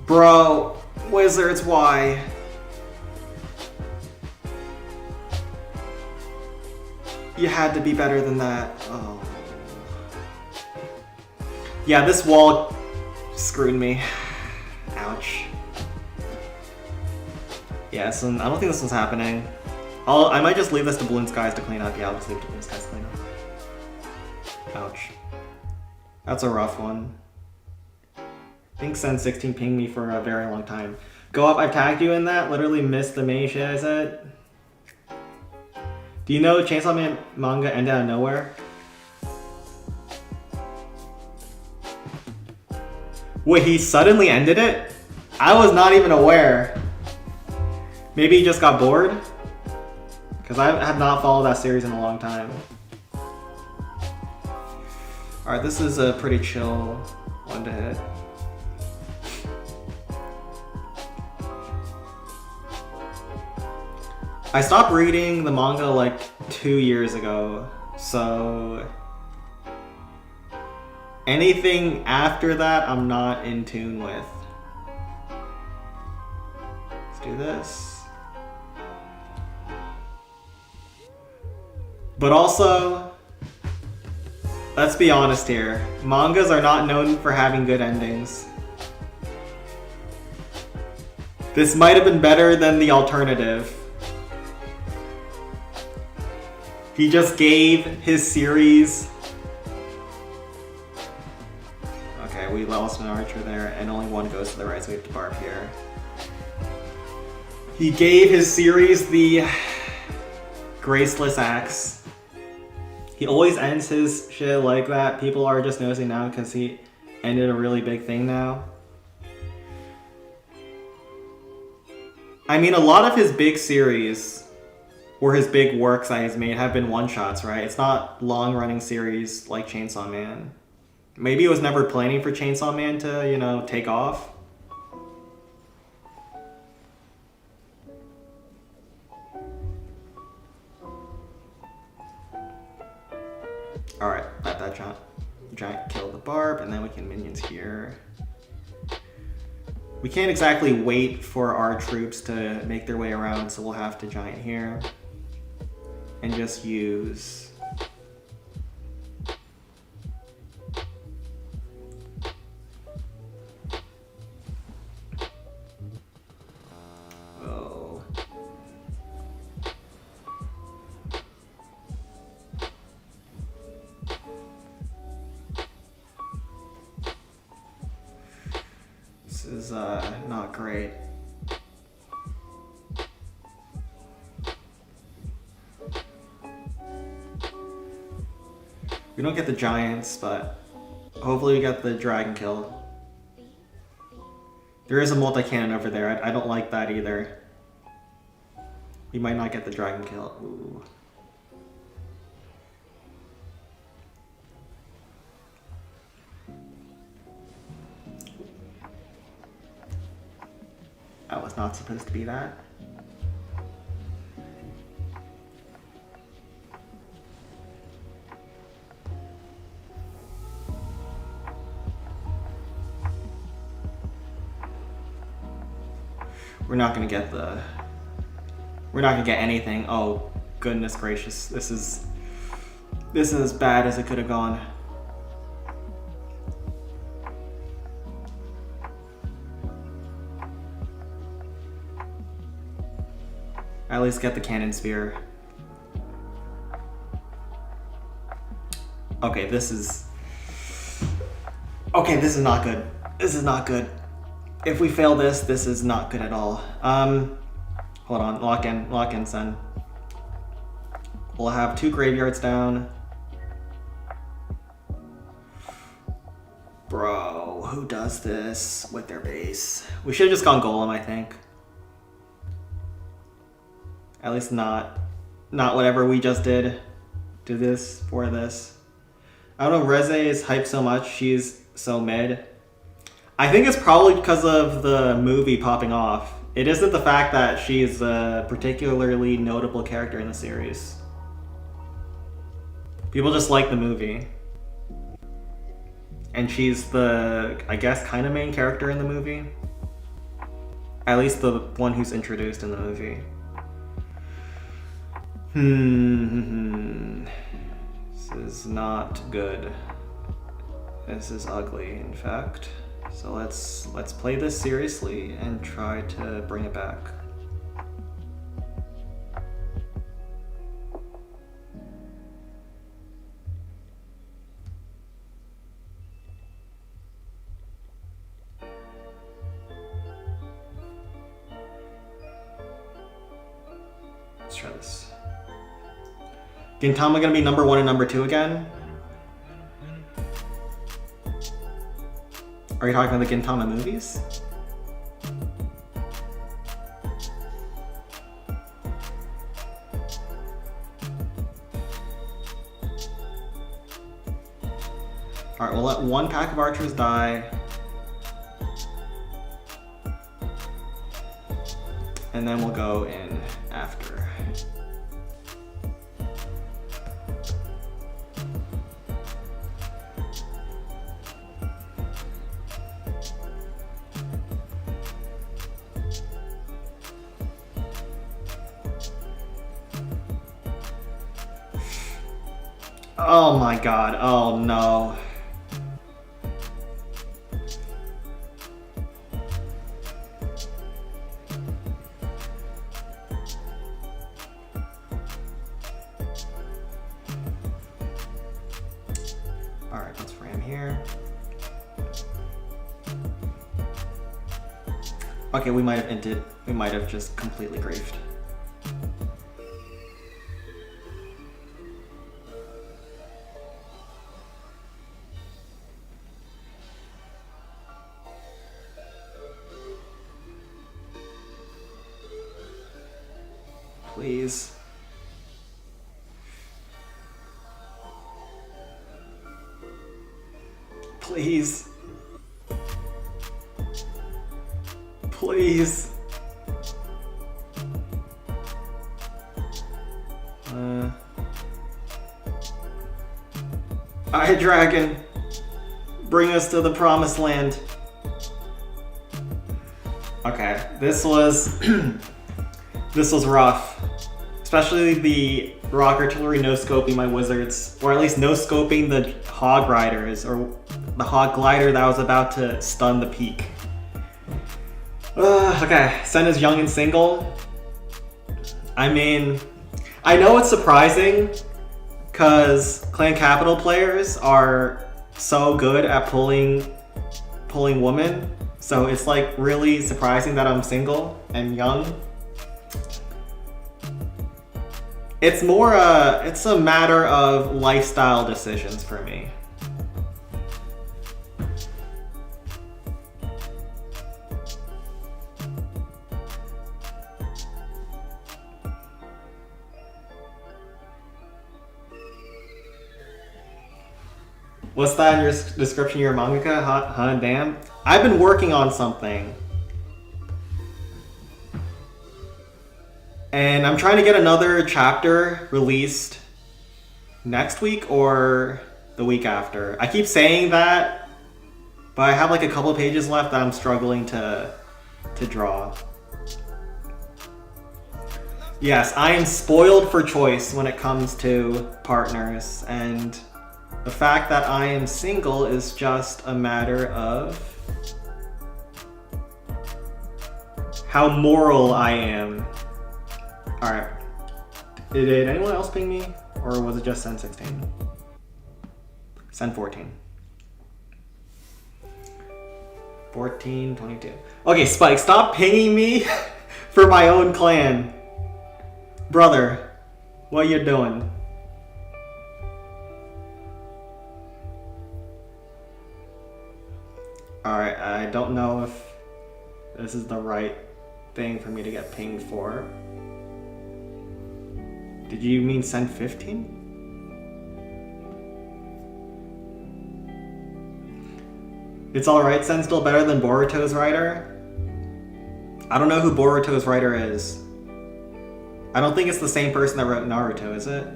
Bro, wizards, why? You had to be better than that. Oh. Yeah, this wall screwed me. Ouch. Yeah, so I don't think this one's happening. I might just leave this to Balloon Skies to clean up. Yeah, I'll just leave it to Balloon Skies to clean up. Ouch. That's a rough one. I think Sen 16 pinged me for a very long time. Go up, I've tagged you in that. Literally missed the main shit I said. Do you know Chainsaw Man manga ended out of nowhere? Wait, he suddenly ended it? I was not even aware. Maybe he just got bored? Because I have not followed that series in a long time. Alright, this is a pretty chill one to hit. I stopped reading the manga like 2 years ago, so anything after that I'm not in tune with. do this. But also, let's be honest here. Mangas are not known for having good endings. This might have been better than the alternative. He just gave his series... Okay, we lost an archer there, and only one goes to the right, so we have to barb here. He gave his series the graceless axe. He always ends his shit like that. People are just noticing now because he ended a really big thing now. I mean, a lot of his big series, or his big works that he's made, have been one-shots, right? It's not long-running series like Chainsaw Man. Maybe it was never planning for Chainsaw Man to, you know, take off. Alright, let that giant kill the barb, and then we can minions here. We can't exactly wait for our troops to make their way around, so we'll have to giant here. And just use... Oh. This is not great. We don't get the giants, but hopefully we get the dragon kill. There is a multi-cannon over there. I don't like that either. We might not get the dragon kill. Ooh. That was not supposed to be that. We're not gonna get the... We're not gonna get anything. Oh, goodness gracious. This is as bad as it could have gone. At least get the cannon spear. Okay, this is... Okay, this is not good. This is not good. If we fail this, this is not good at all. Hold on, lock in, son. We'll have 2 graveyards down. Bro, who does this with their base? We should have just gone golem, I think. At least not whatever we just did. Do this for this. I don't know, Reze is hyped so much, she's so mid. I think it's probably because of the movie popping off. It isn't the fact that she's a particularly notable character in the series. People just like the movie. And she's the, I guess, kind of main character in the movie. At least the one who's introduced in the movie. This is not good. This is ugly, in fact. So let's play this seriously and try to bring it back. Let's try this. Gintama gonna be number 1 and number 2 again? Are you talking about the Gintama movies? Alright, we'll let 1 pack of archers die. And then we'll go in after. Oh my god, oh no. Alright, let's ram here. Okay, we might have inted. We might have just completely griefed. Please. Please. Please. Alright, dragon. Bring us to the promised land. Okay, this was this was rough. Especially the rock artillery no-scoping my wizards, or at least no-scoping the hog riders, or the hog glider that was about to stun the peak. Okay, Sen is young and single. I mean, I know it's surprising because Clan Capital players are so good at pulling women, so it's like really surprising that I'm single and young. It's more it's a matter of lifestyle decisions for me. What's that in your description? You're a mangaka? Huh? Damn. I've been working on something. And I'm trying to get another chapter released next week or the week after. I keep saying that, but I have like a couple of pages left that I'm struggling to draw. Yes, I am spoiled for choice when it comes to partners, and the fact that I am single is just a matter of how moral I am. Alright. Did anyone else ping me? Or was it just Sen 16? Sen 14. 14, 22. Okay, Spike, stop pinging me for my own clan. Brother, what you doing? Alright, I don't know if this is the right thing for me to get pinged for. Did you mean Sen 15? It's alright, Sen's still better than Boruto's writer? I don't know who Boruto's writer is. I don't think it's the same person that wrote Naruto, is it?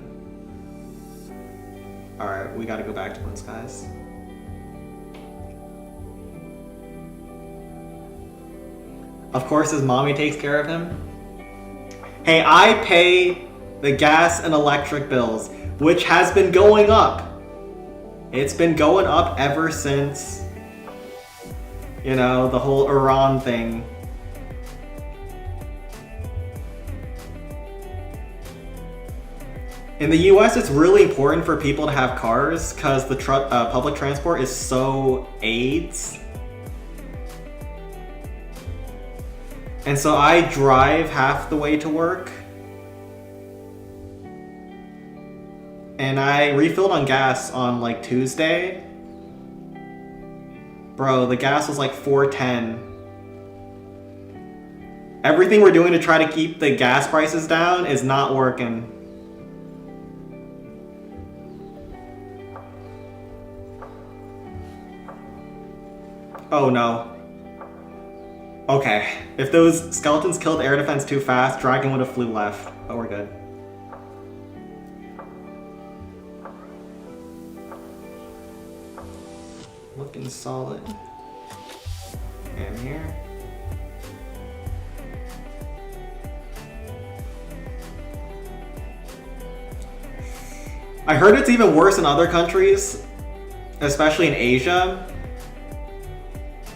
Alright, we gotta go back to Blue Skies. Of course his mommy takes care of him. Hey, I pay the gas and electric bills, which has been going up. It's been going up ever since, you know, the whole Iran thing. In the US, it's really important for people to have cars because the public transport is so AIDS. And so I drive half the way to work. And I refilled on gas on like Tuesday. Bro, the gas was like $4.10. Everything we're doing to try to keep the gas prices down is not working. Oh no. Okay, if those skeletons killed air defense too fast, Dragon would have flew left, but we're good. Looking solid. And here. I heard it's even worse in other countries, especially in Asia,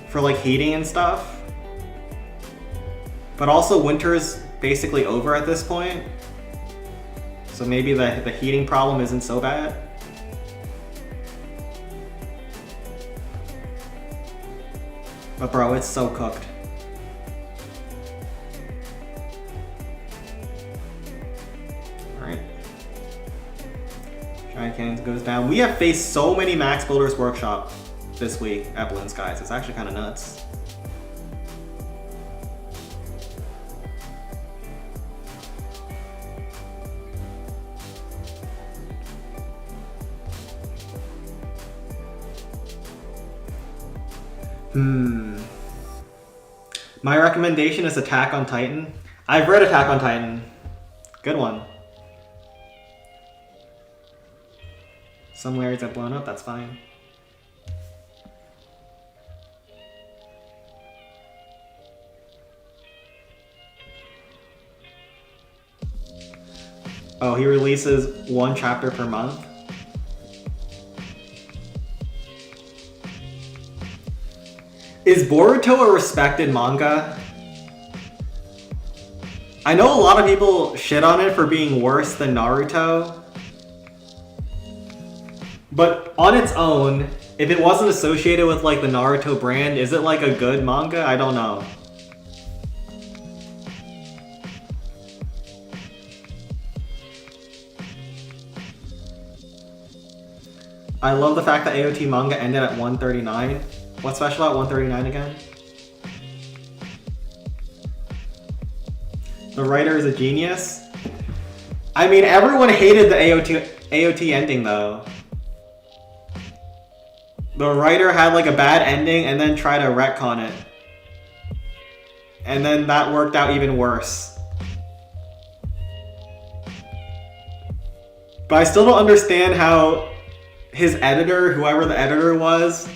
for like heating and stuff. But also winter's basically over at this point, so maybe the heating problem isn't so bad. But bro, it's so cooked. Alright. Giant Cannons goes down. We have faced so many Max Builders Workshop this week at Balloon Skies. It's actually kind of nuts. My recommendation is Attack on Titan. I've read Attack on Titan. Good one. Some layers have blown up, that's fine. Oh, he releases one chapter per month? Is Boruto a respected manga? I know a lot of people shit on it for being worse than Naruto. But on its own, if it wasn't associated with like the Naruto brand, is it like a good manga? I don't know. I love the fact that AOT manga ended at 139. What's special at 139 again? The writer is a genius. I mean, everyone hated the AOT ending though. The writer had like a bad ending and then tried to retcon it. And then that worked out even worse. But I still don't understand how his editor, whoever the editor was,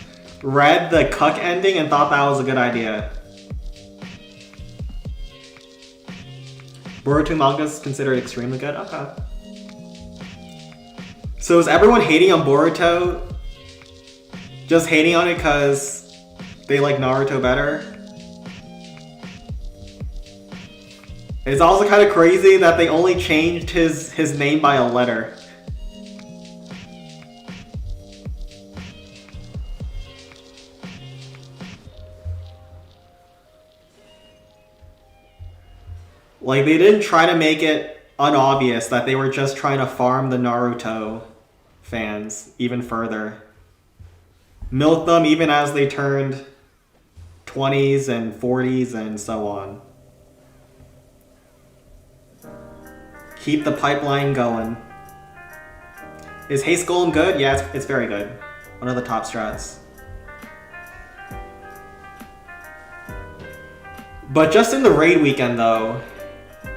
read the cuck ending and thought that was a good idea. Boruto manga is considered extremely good? Okay. So is everyone hating on Boruto just hating on it because they like Naruto better? It's also kind of crazy that they only changed his name by a letter. Like, they didn't try to make it unobvious that they were just trying to farm the Naruto fans even further. Milk them even as they turned 20s and 40s and so on. Keep the pipeline going. Is Haste Golem good? Yeah, it's very good. One of the top strats. But just in the raid weekend though,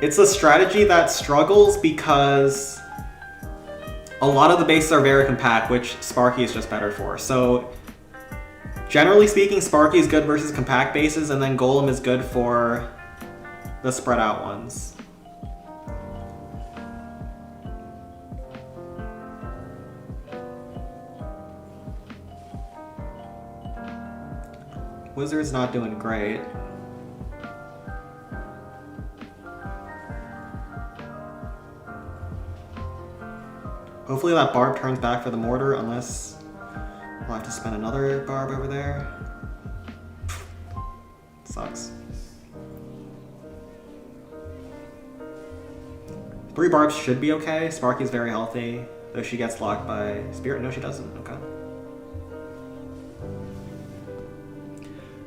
it's a strategy that struggles because a lot of the bases are very compact, which Sparky is just better for. So generally speaking, Sparky is good versus compact bases, and then Golem is good for the spread out ones. Wizard's not doing great. Hopefully that barb turns back for the mortar, unless we'll have to spend another barb over there. Sucks. 3 barbs should be okay. Sparky's very healthy, though she gets locked by Spirit. No, she doesn't. Okay.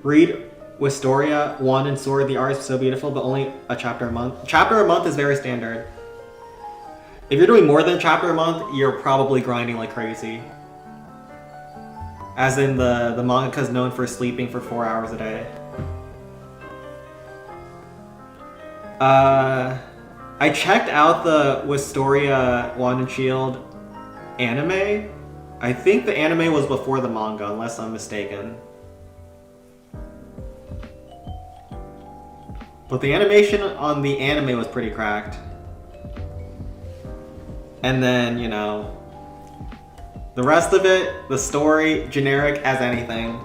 Read Wistoria 1 and Sword. The art is so beautiful, but only a chapter a month. Chapter a month is very standard. If you're doing more than a chapter a month, you're probably grinding like crazy. As in the mangaka is known for sleeping for 4 hours a day. I checked out the Wistoria Wand and Shield anime. I think the anime was before the manga, unless I'm mistaken. But the animation on the anime was pretty cracked. And then, you know, The rest of it, the story, generic as anything.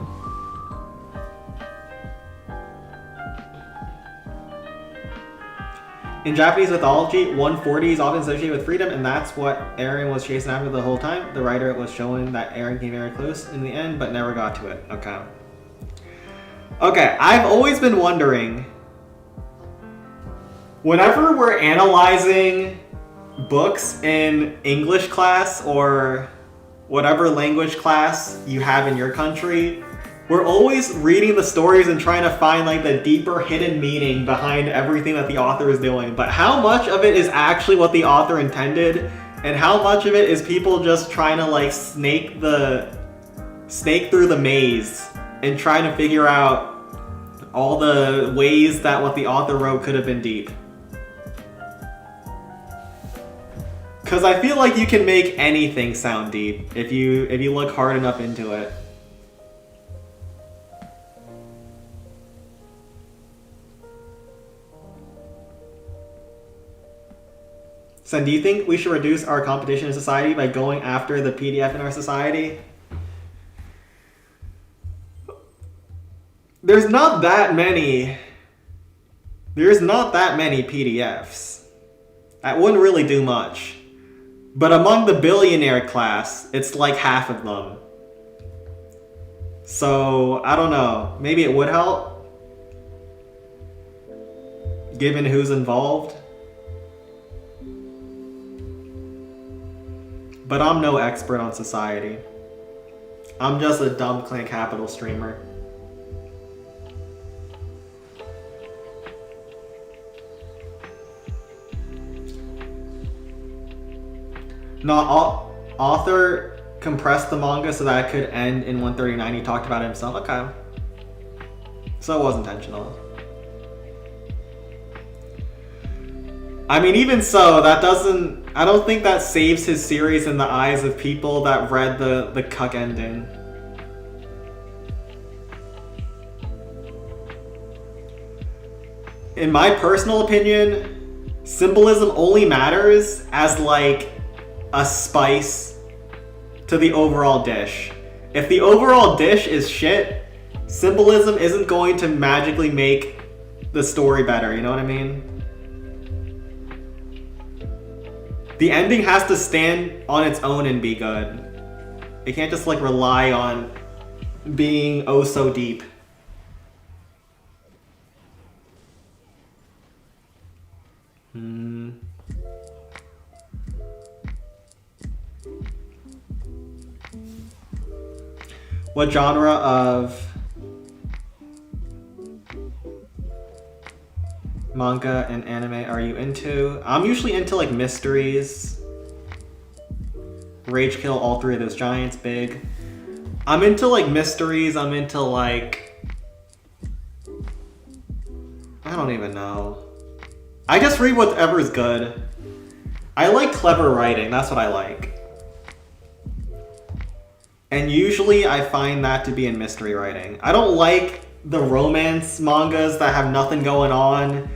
In Japanese mythology, 140 is often associated with freedom, and that's what Eren was chasing after the whole time. The writer was showing that Eren came very close in the end, but never got to it. Okay. Okay, I've always been wondering, whenever we're analyzing books in English class or whatever language class you have in your country, we're always reading the stories and trying to find like the deeper hidden meaning behind everything that the author is doing. But how much of it is actually what the author intended, and how much of it is people just trying to like snake through the maze and trying to figure out all the ways that what the author wrote could have been deep? Because I feel like you can make anything sound deep if you look hard enough into it. Sen, do you think we should reduce our competition in society by going after the PDF in our society? There's not that many PDFs. That wouldn't really do much. But among the billionaire class, it's like half of them. So, I don't know. Maybe it would help, given who's involved. But I'm no expert on society. I'm just a dumb Clan Capital streamer. No, author compressed the manga so that it could end in 139. He talked about it himself. Okay. So it was intentional. I mean, even so, that doesn't... I don't think that saves his series in the eyes of people that read the cuck ending. In my personal opinion, symbolism only matters as like a spice to the overall dish. If the overall dish is shit, symbolism isn't going to magically make the story better, you know what I mean? The ending has to stand on its own and be good. It can't just like rely on being oh so deep. What genre of manga and anime are you into? I'm usually into like mysteries. Rage kill all three of those giants, big. I'm into like mysteries, I'm into like... I don't even know. I just read whatever is good. I like clever writing, that's what I like. And usually I find that to be in mystery writing. I don't like the romance mangas that have nothing going on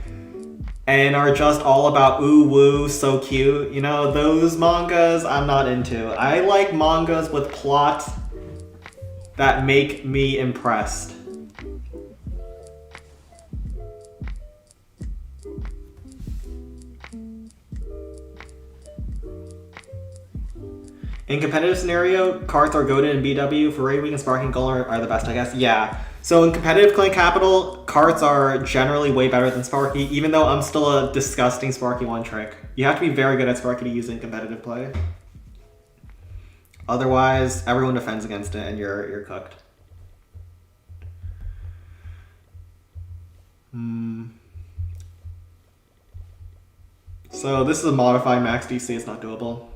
and are just all about ooh woo, so cute. You know, those mangas I'm not into. I like mangas with plot that make me impressed. In competitive scenario, carts are goated in BW. For Raid Week and Sparking Gull are the best, I guess. Yeah. So in competitive Clan Capital, carts are generally way better than Sparky, even though I'm still a disgusting Sparky one trick. You have to be very good at Sparky to use in competitive play. Otherwise, everyone defends against it and you're cooked. So this is a modified max DC, it's not doable.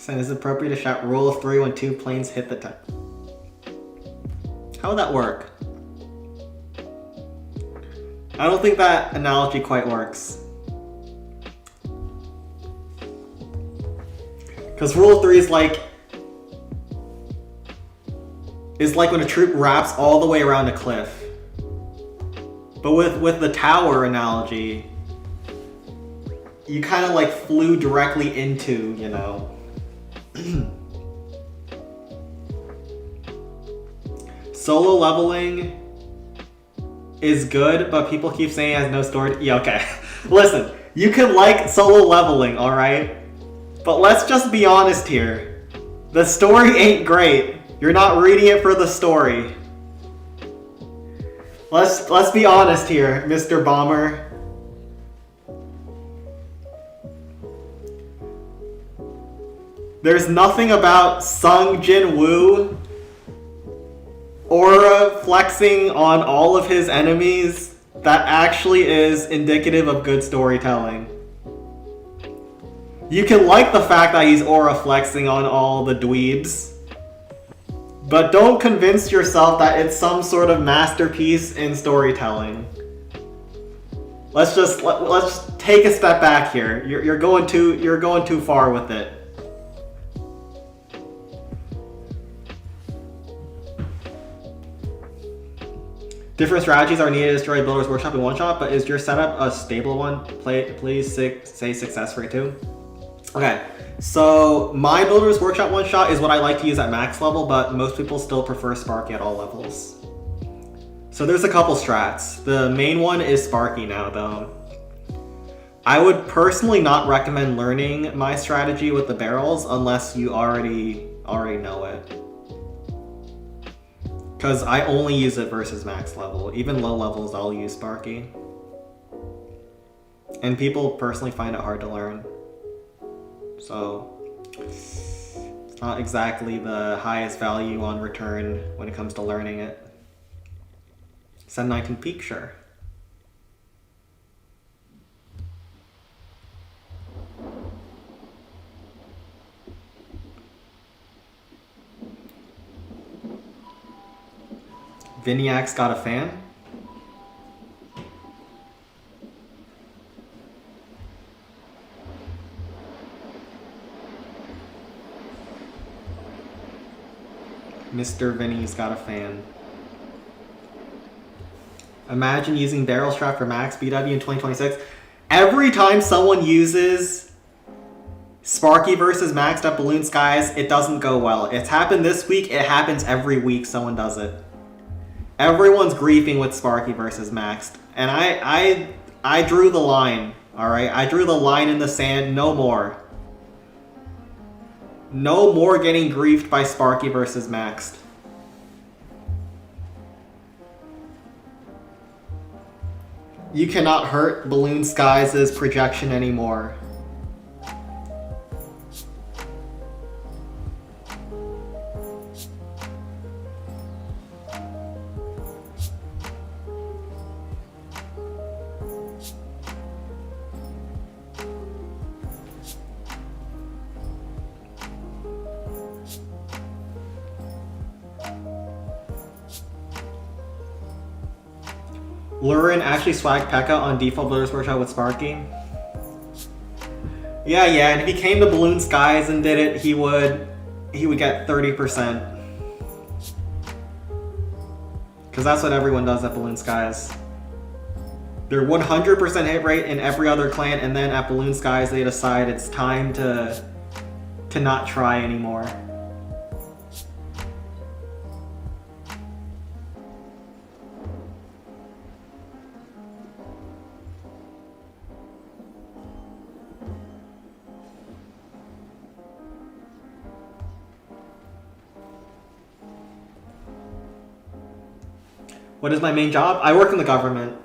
And is it appropriate to shout rule of 3 when 2 planes hit the top? How would that work? I don't think that analogy quite works. Because rule of 3 is like when a troop wraps all the way around a cliff. But with the tower analogy, you kind of like flew directly into, you know. Solo leveling is good, but people keep saying it has no story. Yeah, okay. Listen, you can like solo leveling, alright? But let's just be honest here. The story ain't great. You're not reading it for the story. Let's be honest here, Mr. Bomber. There's nothing about Sung Jin Woo aura flexing on all of his enemies that actually is indicative of good storytelling. You can like the fact that he's aura flexing on all the dweebs, but don't convince yourself that it's some sort of masterpiece in storytelling. Let's just take a step back here. You're going too far with it. Different strategies are needed to destroy Builder's Workshop in one shot, but is your setup a stable one? Please say success rate too. Okay, so my Builder's Workshop one shot is what I like to use at max level, but most people still prefer Sparky at all levels. So there's a couple strats. The main one is Sparky now though. I would personally not recommend learning my strategy with the barrels unless you already know it. Because I only use it versus max level. Even low levels, I'll use Sparky. And people personally find it hard to learn. So, it's not exactly the highest value on return when it comes to learning it. 719 peak, sure. Viniac's got a fan? Mr. Vinny's got a fan. Imagine using barrel strap for max BW in 2026. Every time someone uses Sparky versus maxed up Balloon Skies, it doesn't go well. It's happened this week, it happens every week someone does it. Everyone's griefing with Sparky versus maxed. And I drew the line, alright? I drew the line in the sand, no more. No more getting griefed by Sparky versus maxed. You cannot hurt Balloon Skies' projection anymore. Lurin actually swagged Pekka on default Builder's Workshop with Sparky. Yeah, and if he came to Balloon Skies and did it, he would get 30%. Because that's what everyone does at Balloon Skies. They're 100% hit rate in every other clan, and then at Balloon Skies they decide it's time to not try anymore. What is my main job? I work in the government.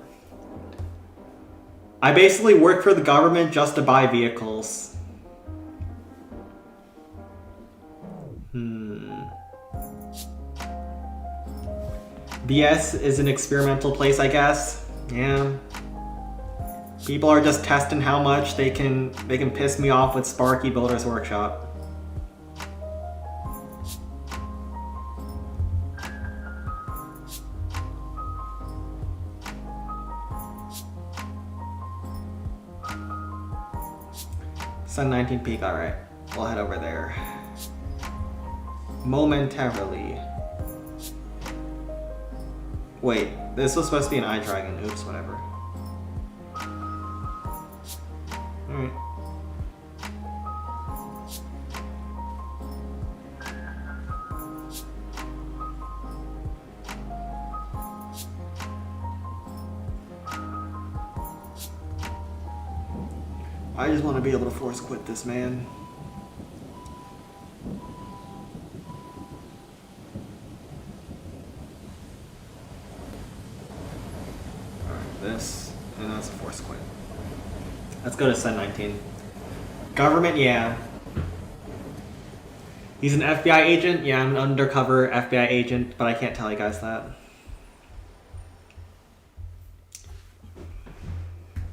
I basically work for the government just to buy vehicles. BS is an experimental place, I guess. Yeah. People are just testing how much they can piss me off with Sparky Builder's Workshop. Sun 19 peak, alright. We'll head over there. Momentarily. Wait, this was supposed to be an eye dragon. Oops, whatever. Alright. I just want to be able to force quit this, man. Alright, this, and that's a force quit. Let's go to Sen 19. Government, yeah. He's an FBI agent? Yeah, I'm an undercover FBI agent, but I can't tell you guys that.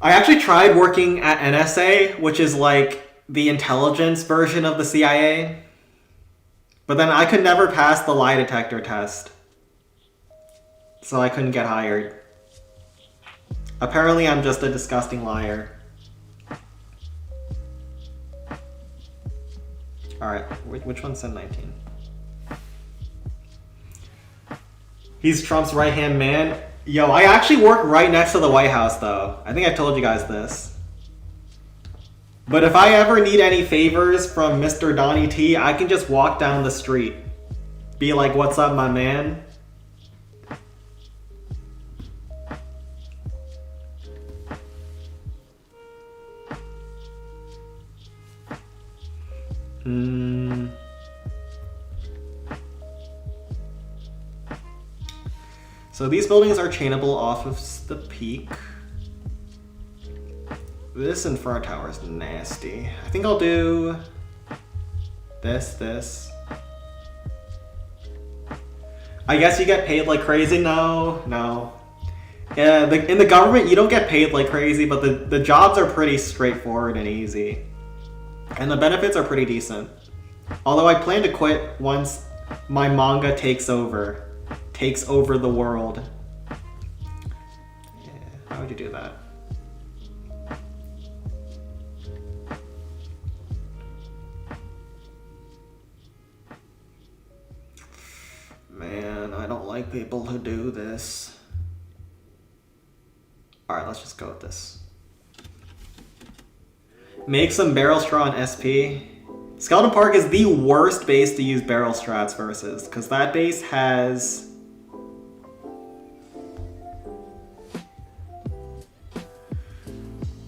I actually tried working at NSA, which is like the intelligence version of the CIA. But then I could never pass the lie detector test. So I couldn't get hired. Apparently I'm just a disgusting liar. Alright, which one's Sen 19? He's Trump's right-hand man. Yo, I actually work right next to the White House, though. I think I told you guys this. But if I ever need any favors from Mr. Donnie T, I can just walk down the street. Be like, what's up, my man? So these buildings are chainable off of the peak. This Inferno Tower is nasty. I think I'll do this. I guess you get paid like crazy? No. Yeah, in the government you don't get paid like crazy, but the jobs are pretty straightforward and easy. And the benefits are pretty decent. Although I plan to quit once my manga takes over the world. Yeah, how would you do that? Man, I don't like people who do this. Alright, let's just go with this. Make some barrel straw on SP. Skeleton Park is the worst base to use barrel strats versus, because that base has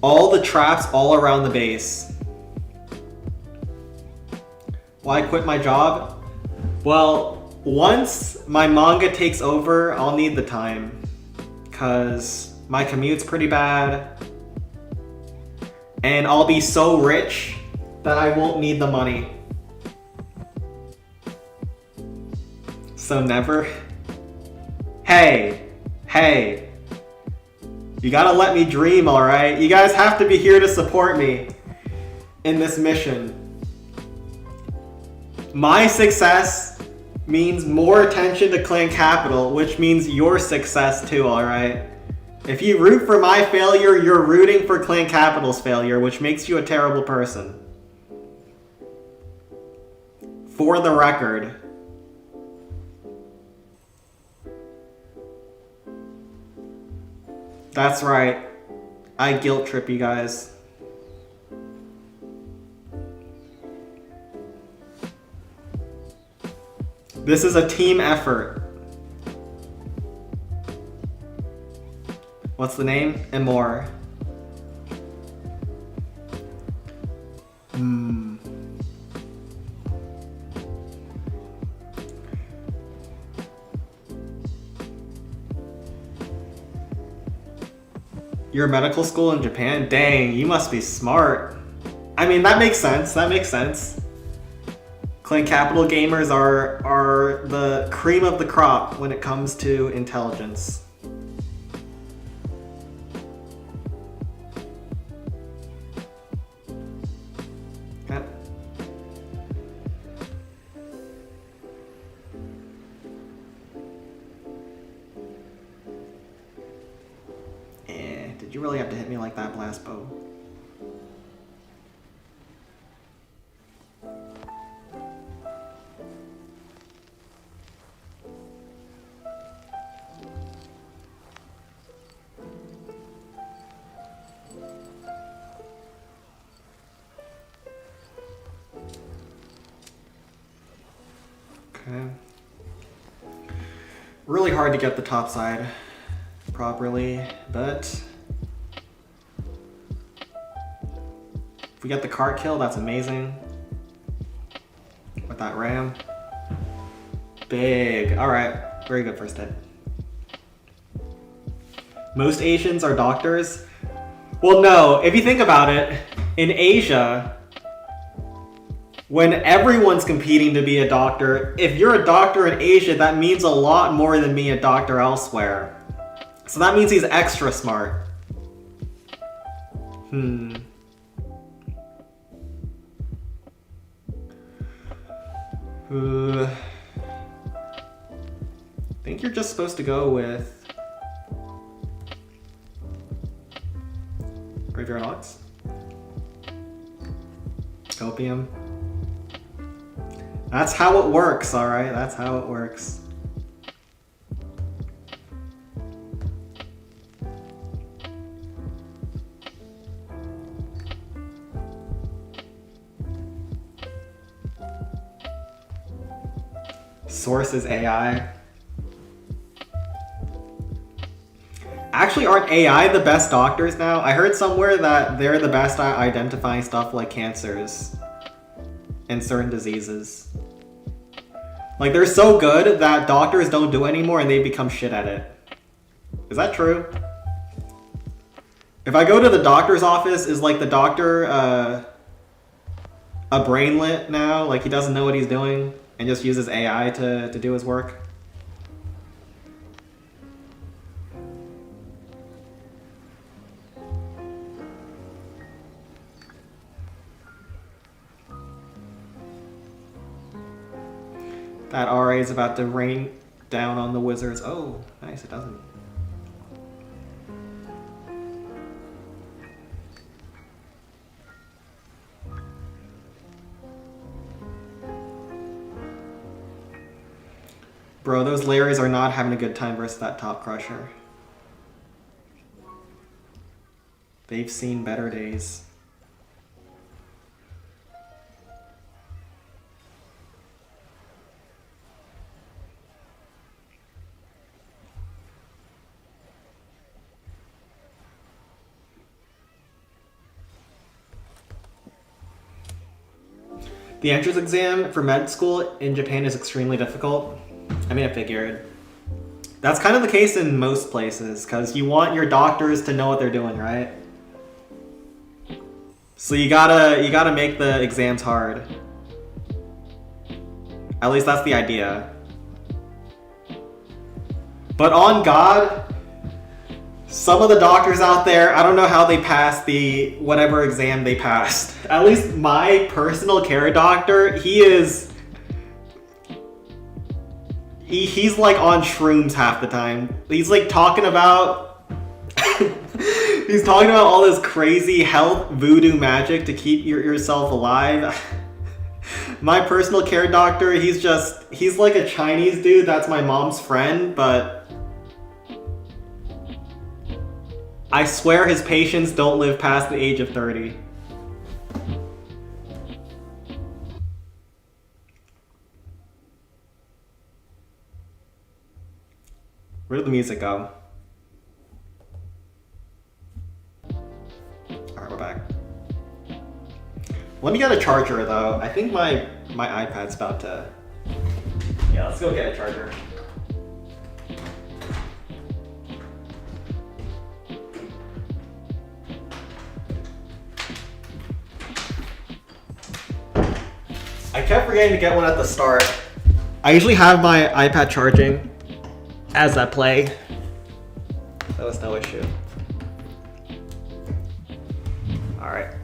all the traps all around the base. Why quit my job? Well, once my manga takes over, I'll need the time, because my commute's pretty bad. And I'll be so rich that I won't need the money. So never. Hey. You gotta let me dream, alright? You guys have to be here to support me in this mission. My success means more attention to clan capital, which means your success too, alright? If you root for my failure, you're rooting for Clan Capital's failure, which makes you a terrible person. For the record. That's right. I guilt trip you guys. This is a team effort. What's the name? And more. You're a medical school in Japan? Dang, you must be smart. I mean, that makes sense. Clan Capital gamers are the cream of the crop when it comes to intelligence. Did you really have to hit me like that, blast bow? Okay. Really hard to get the top side properly, but if we get the cart kill, that's amazing. With that ram. Big. Alright. Very good first hit. Most Asians are doctors. Well, no. If you think about it, in Asia, when everyone's competing to be a doctor, if you're a doctor in Asia, that means a lot more than being a doctor elsewhere. So that means he's extra smart. I think you're just supposed to go with Graveyard Ox? Copium. That's how it works, alright? That's how it works. Source is AI. Actually, aren't AI the best doctors now? I heard somewhere that they're the best at identifying stuff like cancers and certain diseases. Like, they're so good that doctors don't do it anymore and they become shit at it. Is that true? If I go to the doctor's office, is like the doctor a brainlet now? Like, he doesn't know what he's doing and just uses AI to do his work? That RA is about to rain down on the wizards. Oh, nice, it doesn't. Bro, those Larrys are not having a good time versus that top crusher. They've seen better days. The entrance exam for med school in Japan is extremely difficult. I mean, I figured. That's kind of the case in most places, because you want your doctors to know what they're doing, right? So you gotta make the exams hard. At least that's the idea. But on God, some of the doctors out there, I don't know how they passed the whatever exam they passed. At least my personal care doctor, he's like on shrooms half the time. He's like talking about he's talking about all this crazy health voodoo magic to keep yourself alive. My personal care doctor, he's like a Chinese dude that's my mom's friend, but I swear his patients don't live past the age of 30. Where did the music go? Alright, we're back. Let me get a charger though. I think my iPad's about to... Yeah, let's go get a charger. I kept forgetting to get one at the start. I usually have my iPad charging as I play. That was no issue. Alright.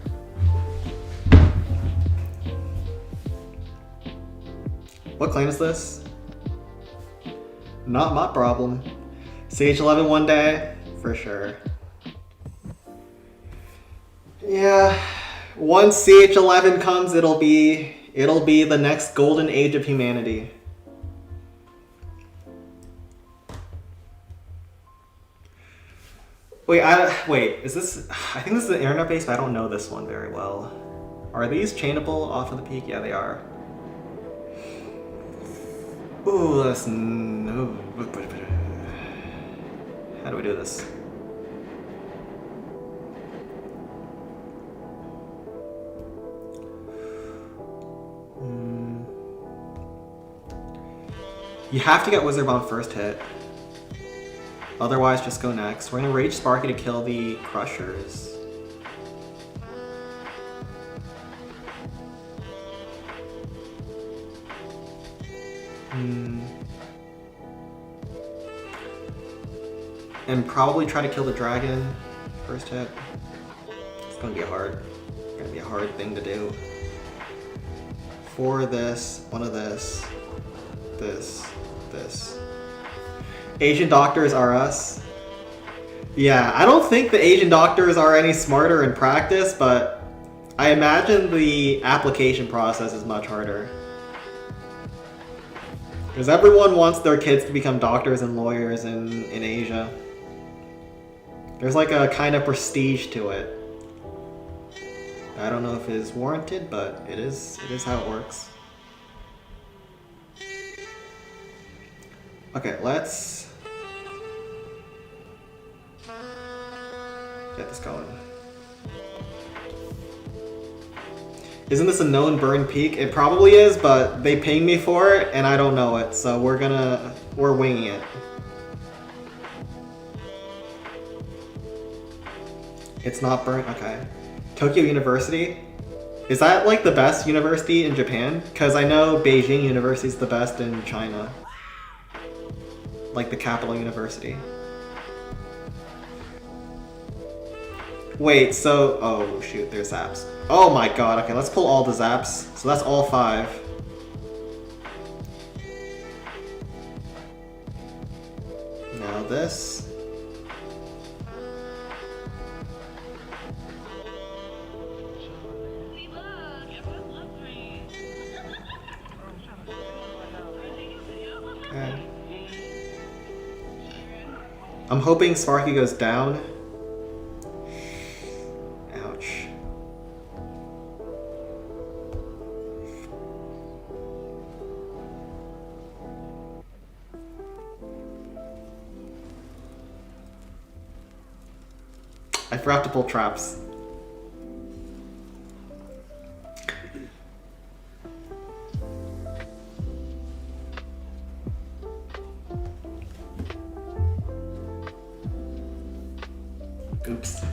What clan is this? Not my problem. CH11 one day? For sure. Yeah. Once CH11 comes, it'll be the next golden age of humanity. Wait, is this... I think this is an internet base, but I don't know this one very well. Are these chainable off of the peak? Yeah, they are. Ooh, that's no. How do we do this? You have to get Wizard Bomb first hit. Otherwise, just go next. We're gonna Rage Sparky to kill the Crushers. And probably try to kill the dragon first hit. It's gonna be hard thing to do. For this, one of this, this. Asian doctors are us. Yeah, I don't think the Asian doctors are any smarter in practice, but I imagine the application process is much harder. Because everyone wants their kids to become doctors and lawyers in Asia. There's like a kind of prestige to it. I don't know if it is warranted, but it is how it works. Okay, let's get this going. Isn't this a known burn peak? It probably is, but they ping me for it and I don't know it, so we're winging it. It's not burnt? Okay. Tokyo University? Is that like the best university in Japan? Because I know Beijing University is the best in China. Like the capital university. Wait, so... Oh shoot, there's zaps. Oh my god, okay, let's pull all the zaps. So that's all 5. Now this. Okay. I'm hoping Sparky goes down. Ouch. I forgot to pull traps. Oops.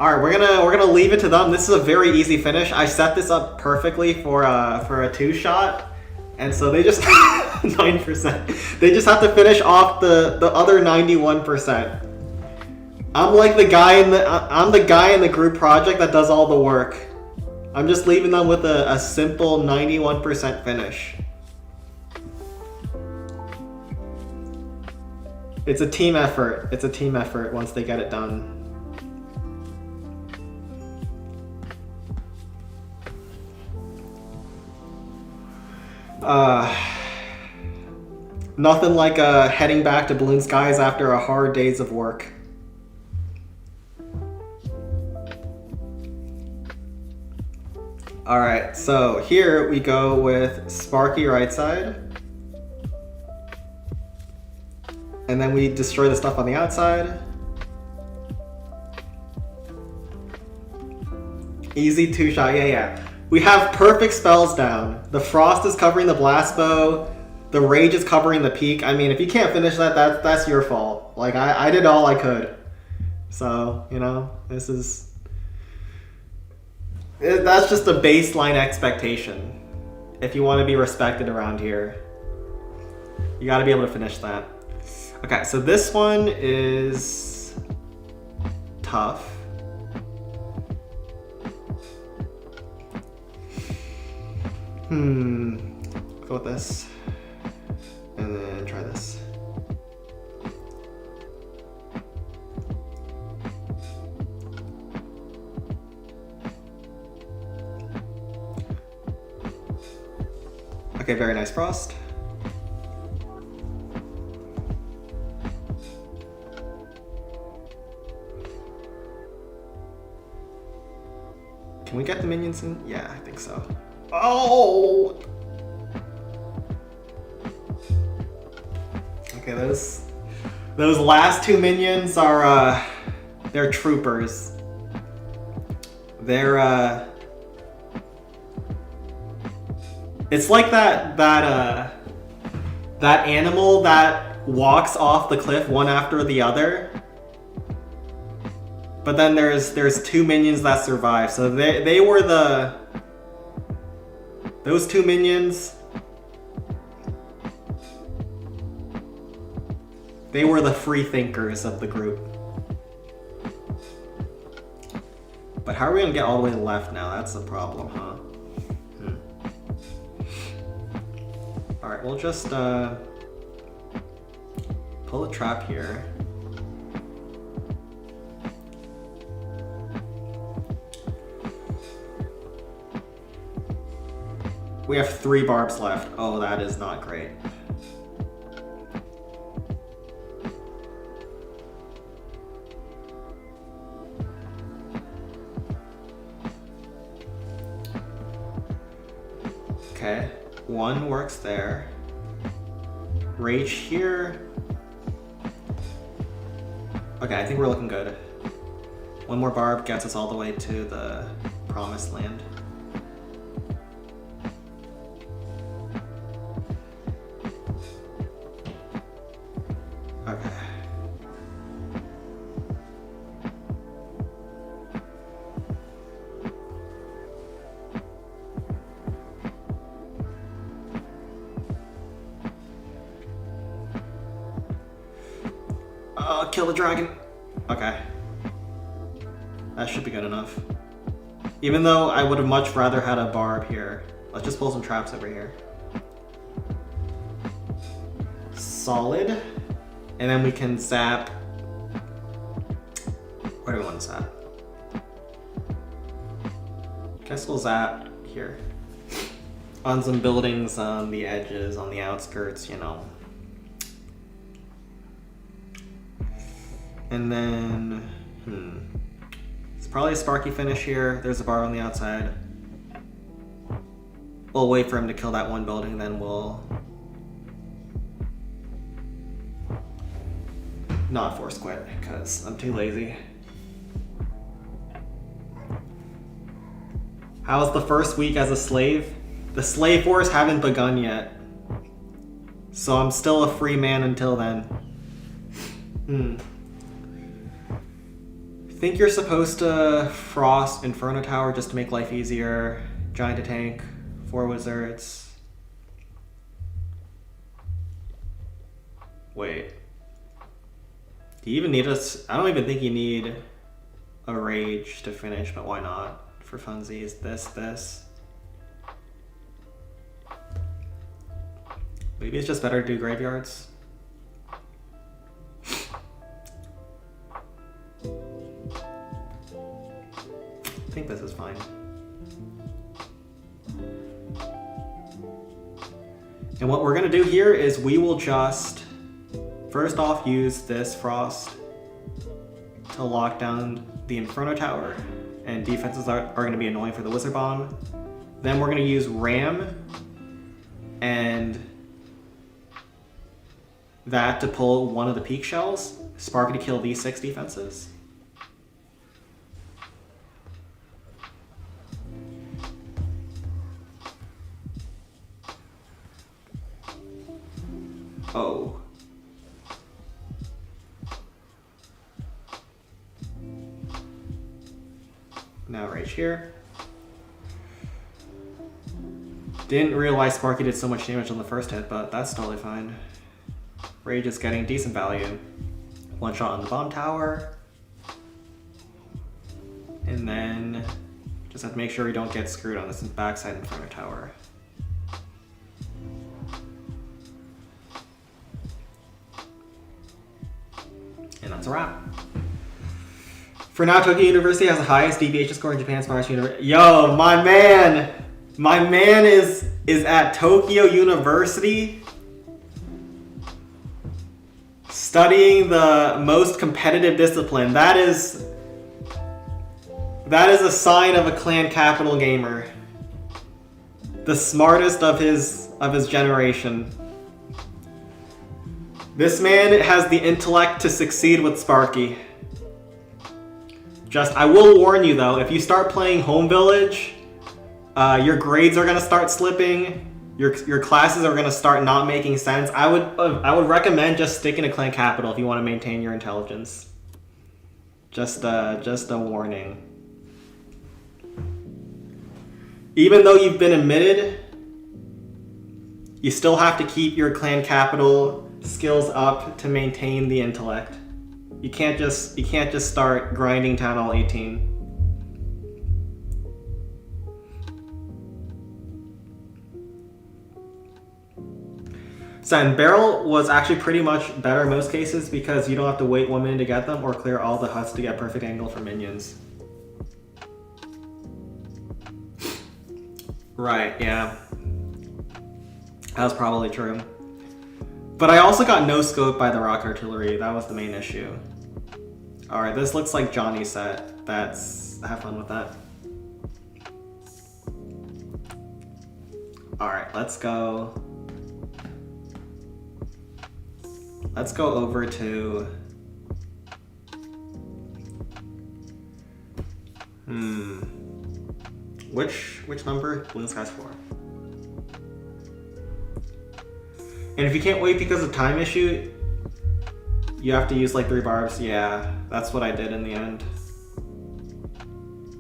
Alright, we're gonna leave it to them. This is a very easy finish. I set this up perfectly for a 2-shot. And so they just 9%. They just have to finish off the other 91%. I'm like the guy in the group project that does all the work. I'm just leaving them with a simple 91% finish. It's a team effort. It's a team effort once they get it done. Nothing like heading back to Balloon Skies after a hard days of work. Alright, so here we go with Sparky right side. And then we destroy the stuff on the outside. Easy 2-shot, yeah. We have perfect spells down. The Frost is covering the Blast Bow. The Rage is covering the Peak. I mean, if you can't finish that's your fault. Like, I did all I could. So, you know, this is... That's just a baseline expectation. If you want to be respected around here, you got to be able to finish that. Okay, so this one is tough. Go with this. And then try this. Okay, very nice Frost. Can we get the minions in? Yeah, I think so. Oh! Okay, those last two minions are they're troopers. They're it's like that animal that walks off the cliff one after the other. But then there's two minions that survive. So they were those two minions. They were the free thinkers of the group. But how are we gonna get all the way to the left now? That's the problem, huh? Alright, we'll just pull a trap here. We have 3 barbs left. Oh, that is not great. Okay, 1 works there. Rage here. Okay, I think we're looking good. 1 more barb gets us all the way to the promised land. Okay. Kill the dragon. Okay. That should be good enough. Even though I would have much rather had a barb here. Let's just pull some traps over here. Solid. And then we can zap. Where do we want to zap? Guess we'll zap here. On some buildings on the edges, on the outskirts, you know. And then, it's probably a sparky finish here. There's a bar on the outside. We'll wait for him to kill that one building, then we'll not force quit, because I'm too lazy. How was the first week as a slave? The slave wars haven't begun yet. So I'm still a free man until then. Think you're supposed to frost Inferno Tower just to make life easier. Giant to tank, 4 wizards. Wait. Do you even need us? I don't even think you need a rage to finish, but why not? For funsies, this. Maybe it's just better to do graveyards. I think this is fine. And what we're gonna do here is we will just first off use this frost to lock down the Inferno Tower, and defenses are gonna be annoying for the Wizard Bomb. Then we're gonna use Ram and that to pull one of the peak shells, Sparky to kill these 6 defenses. Oh. Now rage here. Didn't realize Sparky did so much damage on the first hit, but that's totally fine. Rage is getting decent value. 1 shot on the bomb tower. And then just have to make sure we don't get screwed on this backside Inferno Tower. And that's a wrap. For now, Tokyo University has the highest deviation score in Japan's smartest university. Yo, my man! My man is at Tokyo University studying the most competitive discipline. That is a sign of a clan capital gamer. The smartest of his generation. This man has the intellect to succeed with Sparky. I will warn you though, if you start playing Home Village, your grades are gonna start slipping. Your classes are gonna start not making sense. I would recommend just sticking to Clan Capital if you want to maintain your intelligence. Just a warning. Even though you've been admitted, you still have to keep your Clan Capital skills up to maintain the intellect. You can't just start grinding Town Hall 18. Sand Barrel was actually pretty much better in most cases because you don't have to wait 1 minute to get them or clear all the huts to get perfect angle for minions. Right, yeah. That was probably true. But I also got no scope by the rocket artillery. That was the main issue. Alright, this looks like Johnny's set. Have fun with that. Alright, let's go. Let's go over to... Which number? Balloon Skies 4. And if you can't wait because of time issue, you have to use like 3 barbs. Yeah, that's what I did in the end.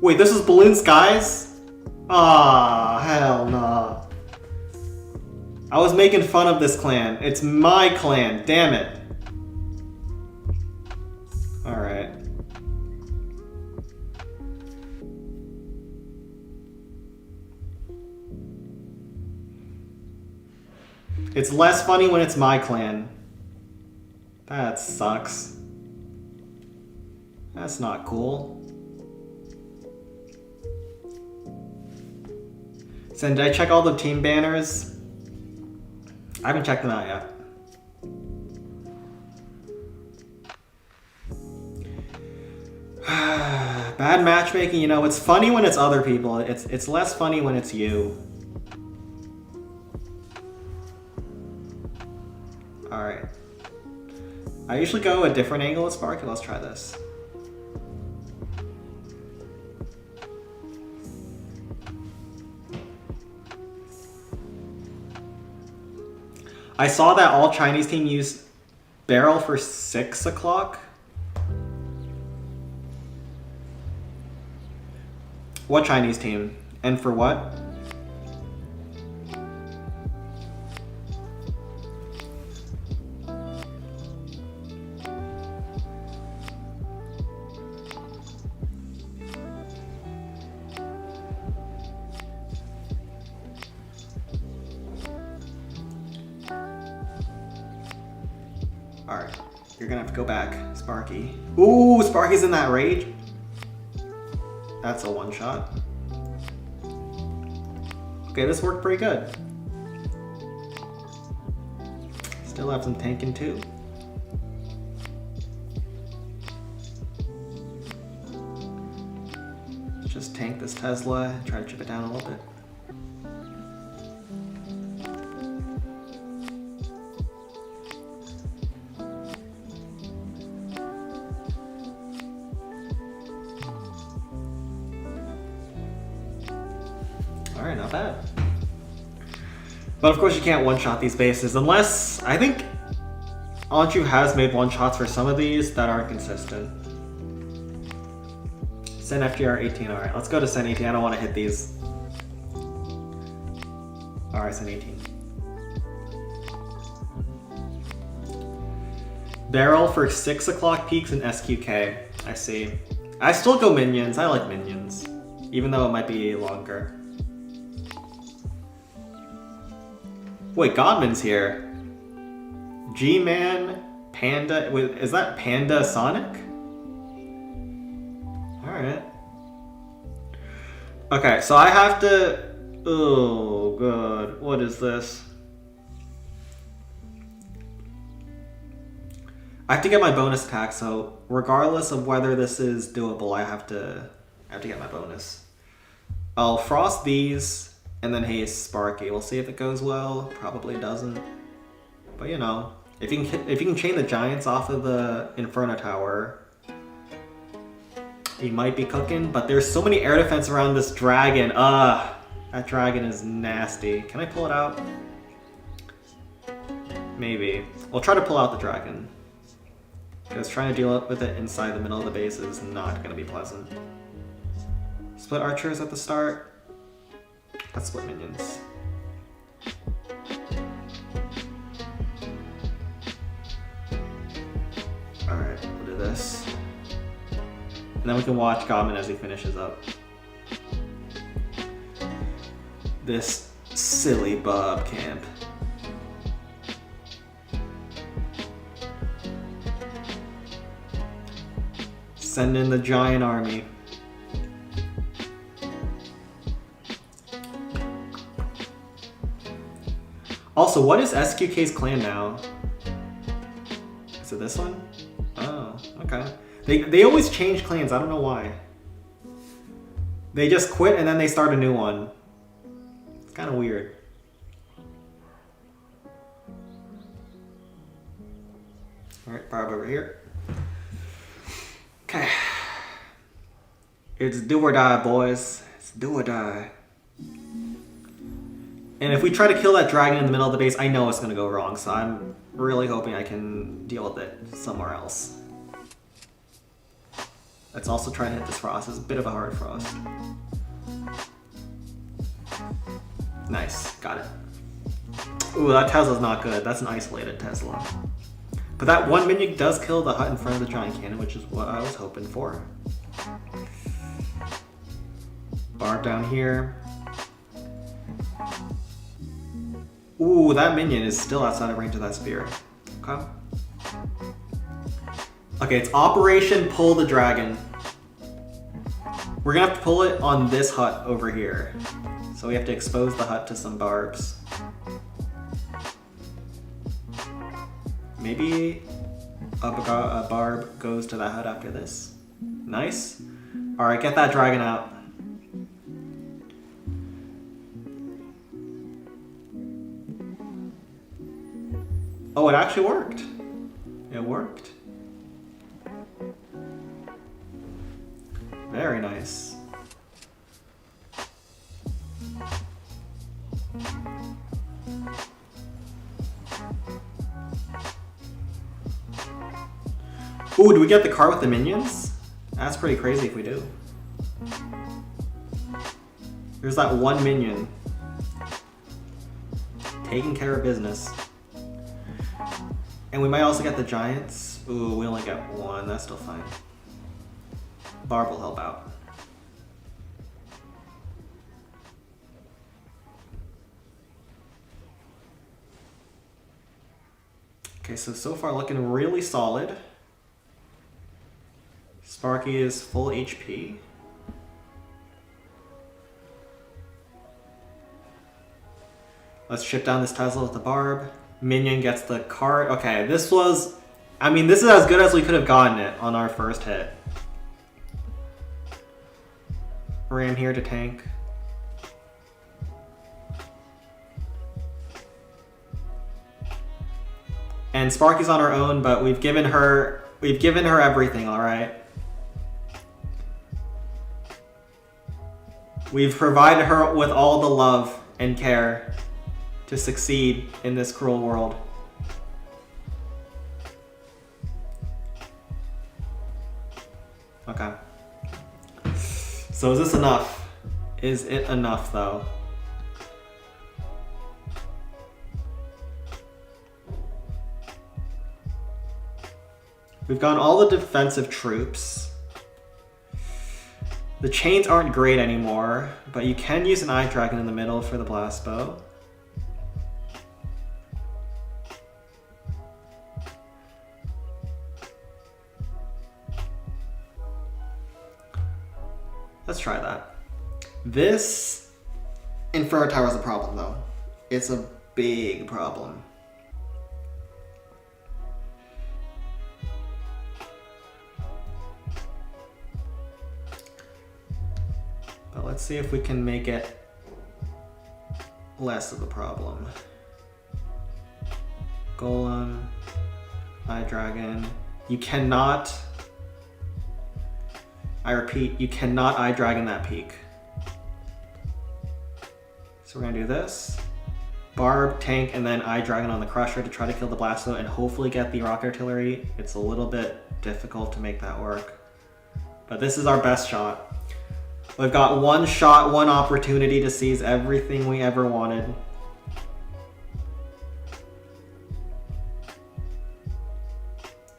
Wait, this is Balloon Skies? Ah, hell nah. I was making fun of this clan. It's my clan, damn it. Alright. It's less funny when it's my clan. That sucks. That's not cool. So did I check all the team banners? I haven't checked them out yet. Bad matchmaking, you know, it's funny when it's other people. It's less funny when it's you. Alright. I usually go a different angle with Sparky. Let's try this. I saw that all Chinese team used barrel for 6 o'clock. What Chinese team? And for what? Alright, you're gonna have to go back, Sparky. Ooh, Sparky's in that rage. That's a one shot. Okay, this worked pretty good. Still have some tanking too. Just tank this Tesla, try to chip it down a little bit. Alright, not bad. But of course you can't one-shot these bases unless, I think Anju has made one-shots for some of these that aren't consistent. Send FGR 18, alright, let's go to Send 18, I don't want to hit these. Alright, Send 18. Barrel for 6 o'clock peaks and SQK, I see. I still go minions, I like minions, even though it might be longer. Wait, Godman's here. G-Man, Panda, wait, is that Panda Sonic? Alright. Okay, so I have to... Oh, God. What is this? I have to get my bonus attack, so regardless of whether this is doable, I have to get my bonus. I'll frost these, and then haste Sparky. We'll see if it goes well. Probably doesn't. But you know, If you can chain the giants off of the Inferno Tower, you might be cooking. But there's so many air defense around this dragon. That dragon is nasty. Can I pull it out? Maybe. We'll try to pull out the dragon. Because trying to deal with it inside the middle of the base is not going to be pleasant. Split archers at the start. Let's split minions. Alright, we'll do this. And then we can watch Godman as he finishes up. This silly Bob camp. Send in the giant army. Also, what is SQK's clan now? Is it this one? Oh, okay. They always change clans, I don't know why. They just quit and then they start a new one. It's kind of weird. Alright, Barb over here. Okay. It's do or die, boys. It's do or die. And if we try to kill that dragon in the middle of the base, I know it's going to go wrong, so I'm really hoping I can deal with it somewhere else. Let's also try to hit this frost. It's a bit of a hard frost. Nice, got it. Ooh, that Tesla's not good. That's an isolated Tesla. But that one minion does kill the hut in front of the giant cannon, which is what I was hoping for. Barb down here. Ooh, that minion is still outside of range of that spear. Okay. Okay, it's Operation Pull the Dragon. We're gonna have to pull it on this hut over here. So we have to expose the hut to some barbs. Maybe a barb goes to that hut after this. Nice. Alright, get that dragon out. Oh, it actually worked. It worked. Very nice. Ooh, do we get the cart with the minions? That's pretty crazy if we do. There's that one minion. Taking care of business. And we might also get the giants. Ooh, we only got one. That's still fine. Barb will help out. Okay, so far looking really solid. Sparky is full HP. Let's ship down this Tesla with the barb. Minion gets the cart. Okay, this was... I mean, this is as good as we could have gotten it on our first hit. Ram here to tank. And Sparky's on her own, but we've given her everything, alright? We've provided her with all the love and care to succeed in this cruel world. Okay. So is this enough? Is it enough though? We've gotten all the defensive troops. The chains aren't great anymore, but you can use an eye dragon in the middle for the blast bow. Let's try that. This Inferno Tower is a problem though. It's a big problem. But let's see if we can make it less of a problem. Golem, Eye Dragon. You cannot, I repeat, you cannot Eye Dragon that peak. So we're gonna do this. Barb, tank, and then Eye Dragon on the Crusher to try to kill the Blasto and hopefully get the Rock Artillery. It's a little bit difficult to make that work. But this is our best shot. We've got one shot, one opportunity to seize everything we ever wanted.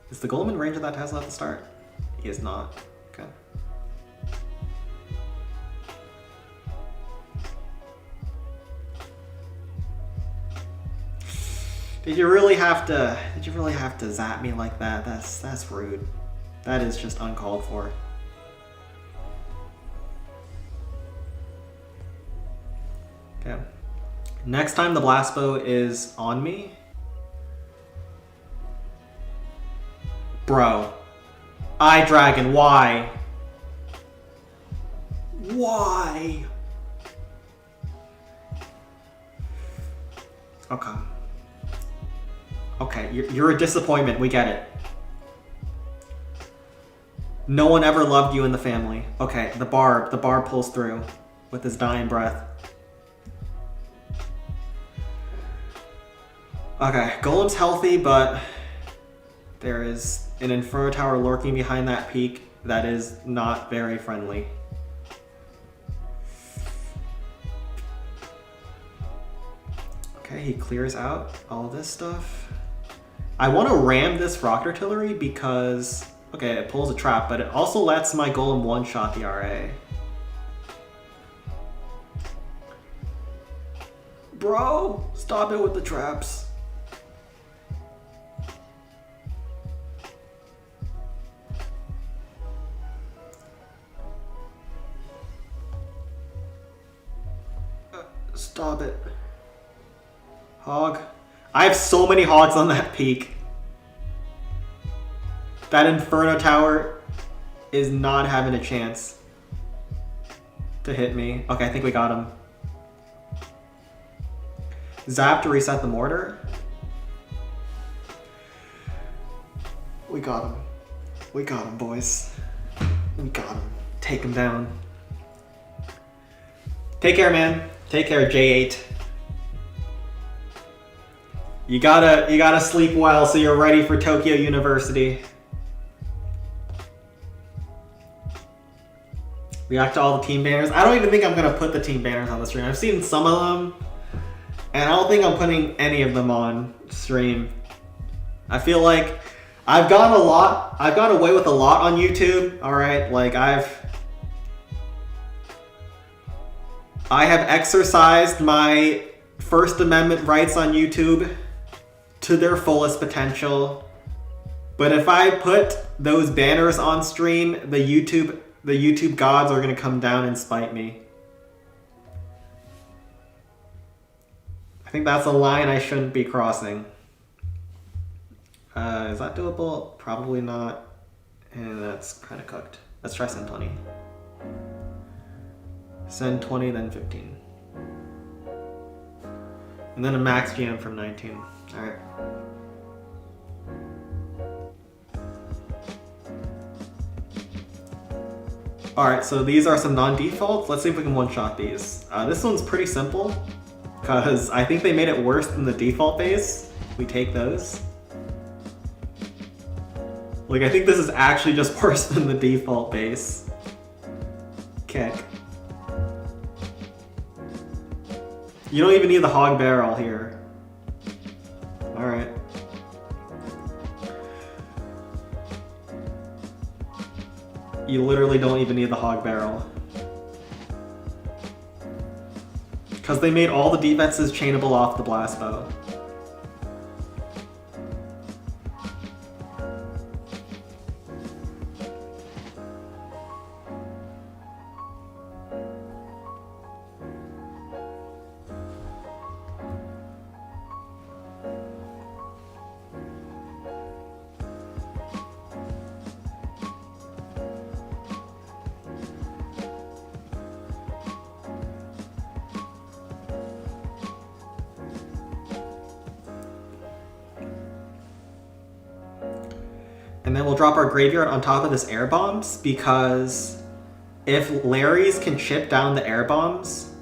Is the Golem in range of that Tesla at the start? He is not. Okay. Did you really have to zap me like that? That's rude. That is just uncalled for. Okay. Next time the Blast Bow is on me. Bro. Eye Dragon, why? Why? Okay. Okay, you're a disappointment, we get it. No one ever loved you in the family. Okay, the Barb pulls through with his dying breath. Okay, Golem's healthy, but there is an Inferno Tower lurking behind that peak that is not very friendly. Okay, he clears out all this stuff. I want to ram this Rock Artillery because, okay, it pulls a trap, but it also lets my Golem one-shot the RA. Bro, stop it with the traps. Stop it. Hog. I have so many hogs on that peak. That Inferno Tower is not having a chance to hit me. Okay, I think we got him. Zap to reset the mortar. We got him. We got him, boys. We got him. Take him down. Take care, man. Take care, J8. You gotta sleep well so you're ready for Tokyo University. React to all the team banners. I don't even think I'm gonna put the team banners on the stream. I've seen some of them, and I don't think I'm putting any of them on stream. I feel like I've gone away with a lot on YouTube. All right, like I have exercised my First Amendment rights on YouTube to their fullest potential. But if I put those banners on stream, the YouTube gods are gonna come down and spite me. I think that's a line I shouldn't be crossing. Is that doable? Probably not. And that's kind of cooked. Let's try send 20. Send 20, then 15. And then a max GM from 19. Alright. Alright, so these are some non-defaults. Let's see if we can one-shot these. This one's pretty simple, because I think they made it worse than the default base. We take those. Like, I think this is actually just worse than the default base. Kick. You don't even need the hog barrel here. Alright. You literally don't even need the hog barrel. Because they made all the defenses chainable off the blast bow. And then we'll drop our graveyard on top of this air bombs, because if Larry's can chip down the air bombs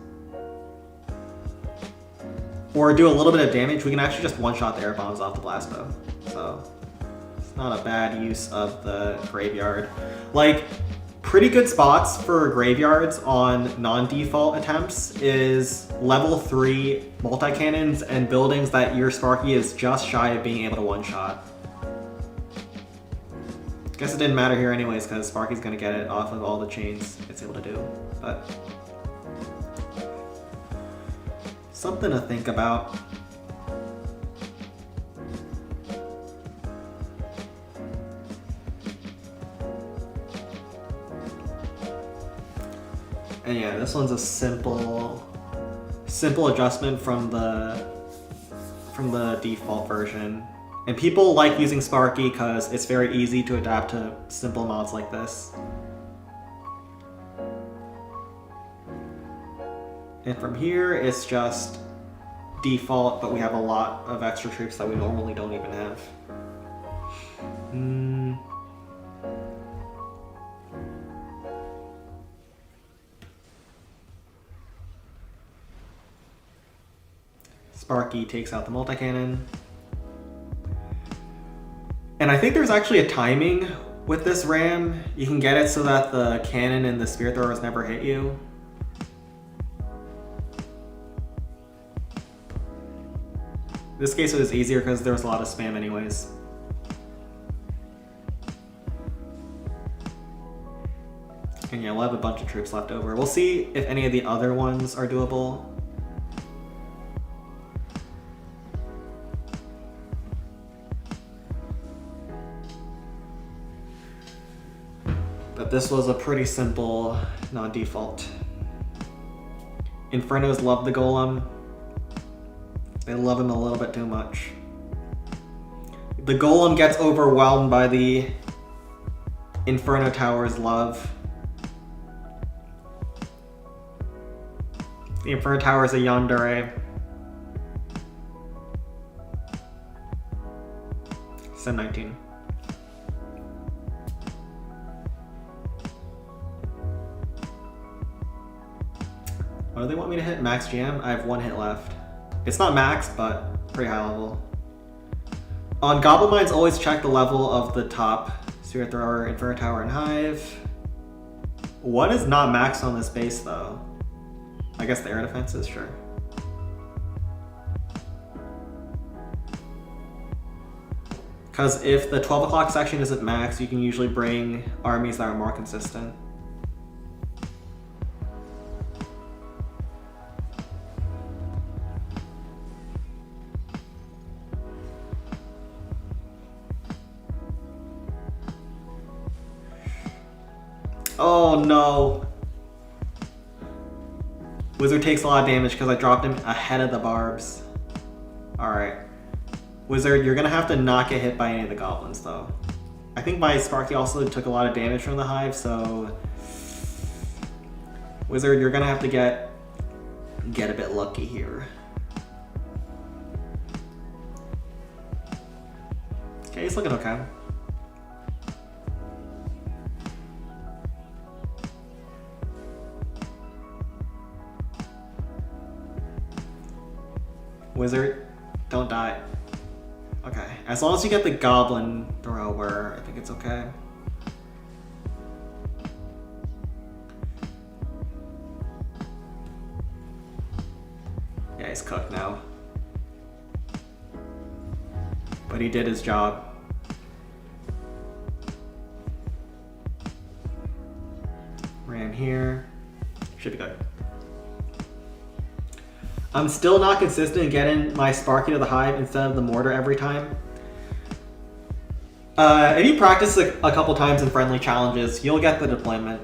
or do a little bit of damage, we can actually just one-shot the air bombs off the Blasto. So it's not a bad use of the graveyard. Like, pretty good spots for graveyards on non-default attempts is level 3 multi-cannons and buildings that your Sparky is just shy of being able to one-shot. Guess it didn't matter here anyways, because Sparky's gonna get it off of all the chains it's able to do, but something to think about. And yeah, this one's a simple adjustment from the default version. And people like using Sparky because it's very easy to adapt to simple mods like this. And from here, it's just default, but we have a lot of extra troops that we normally don't even have. Sparky takes out the multi-cannon. And I think there's actually a timing with this ram. You can get it so that the cannon and the spear throwers never hit you. In this case it was easier because there was a lot of spam anyways. And yeah, we'll have a bunch of troops left over. We'll see if any of the other ones are doable. But this was a pretty simple non-default. Infernos love the golem. They love him a little bit too much. The golem gets overwhelmed by the Inferno Tower's love. The Inferno Tower is a yandere. Sim 19. What do they want me to hit? Max GM? I have 1 hit left. It's not maxed, but pretty high level. On Goblin Mines, always check the level of the top Spirit Thrower, Inferno Tower, and Hive. What is not maxed on this base, though? I guess the air defenses, sure. Because if the 12 o'clock section isn't maxed, you can usually bring armies that are more consistent. Oh no! Wizard takes a lot of damage because I dropped him ahead of the barbs. Alright. Wizard, you're gonna have to not get hit by any of the goblins though. I think my Sparky also took a lot of damage from the hive, so Wizard, you're gonna have to get a bit lucky here. Okay, he's looking okay. Wizard, don't die. Okay, as long as you get the goblin thrower, I think it's okay. Yeah, he's cooked now. But he did his job. Ram here. Should be good. I'm still not consistent in getting my Sparky to the hive instead of the mortar every time. If you practice a couple times in friendly challenges, you'll get the deployment.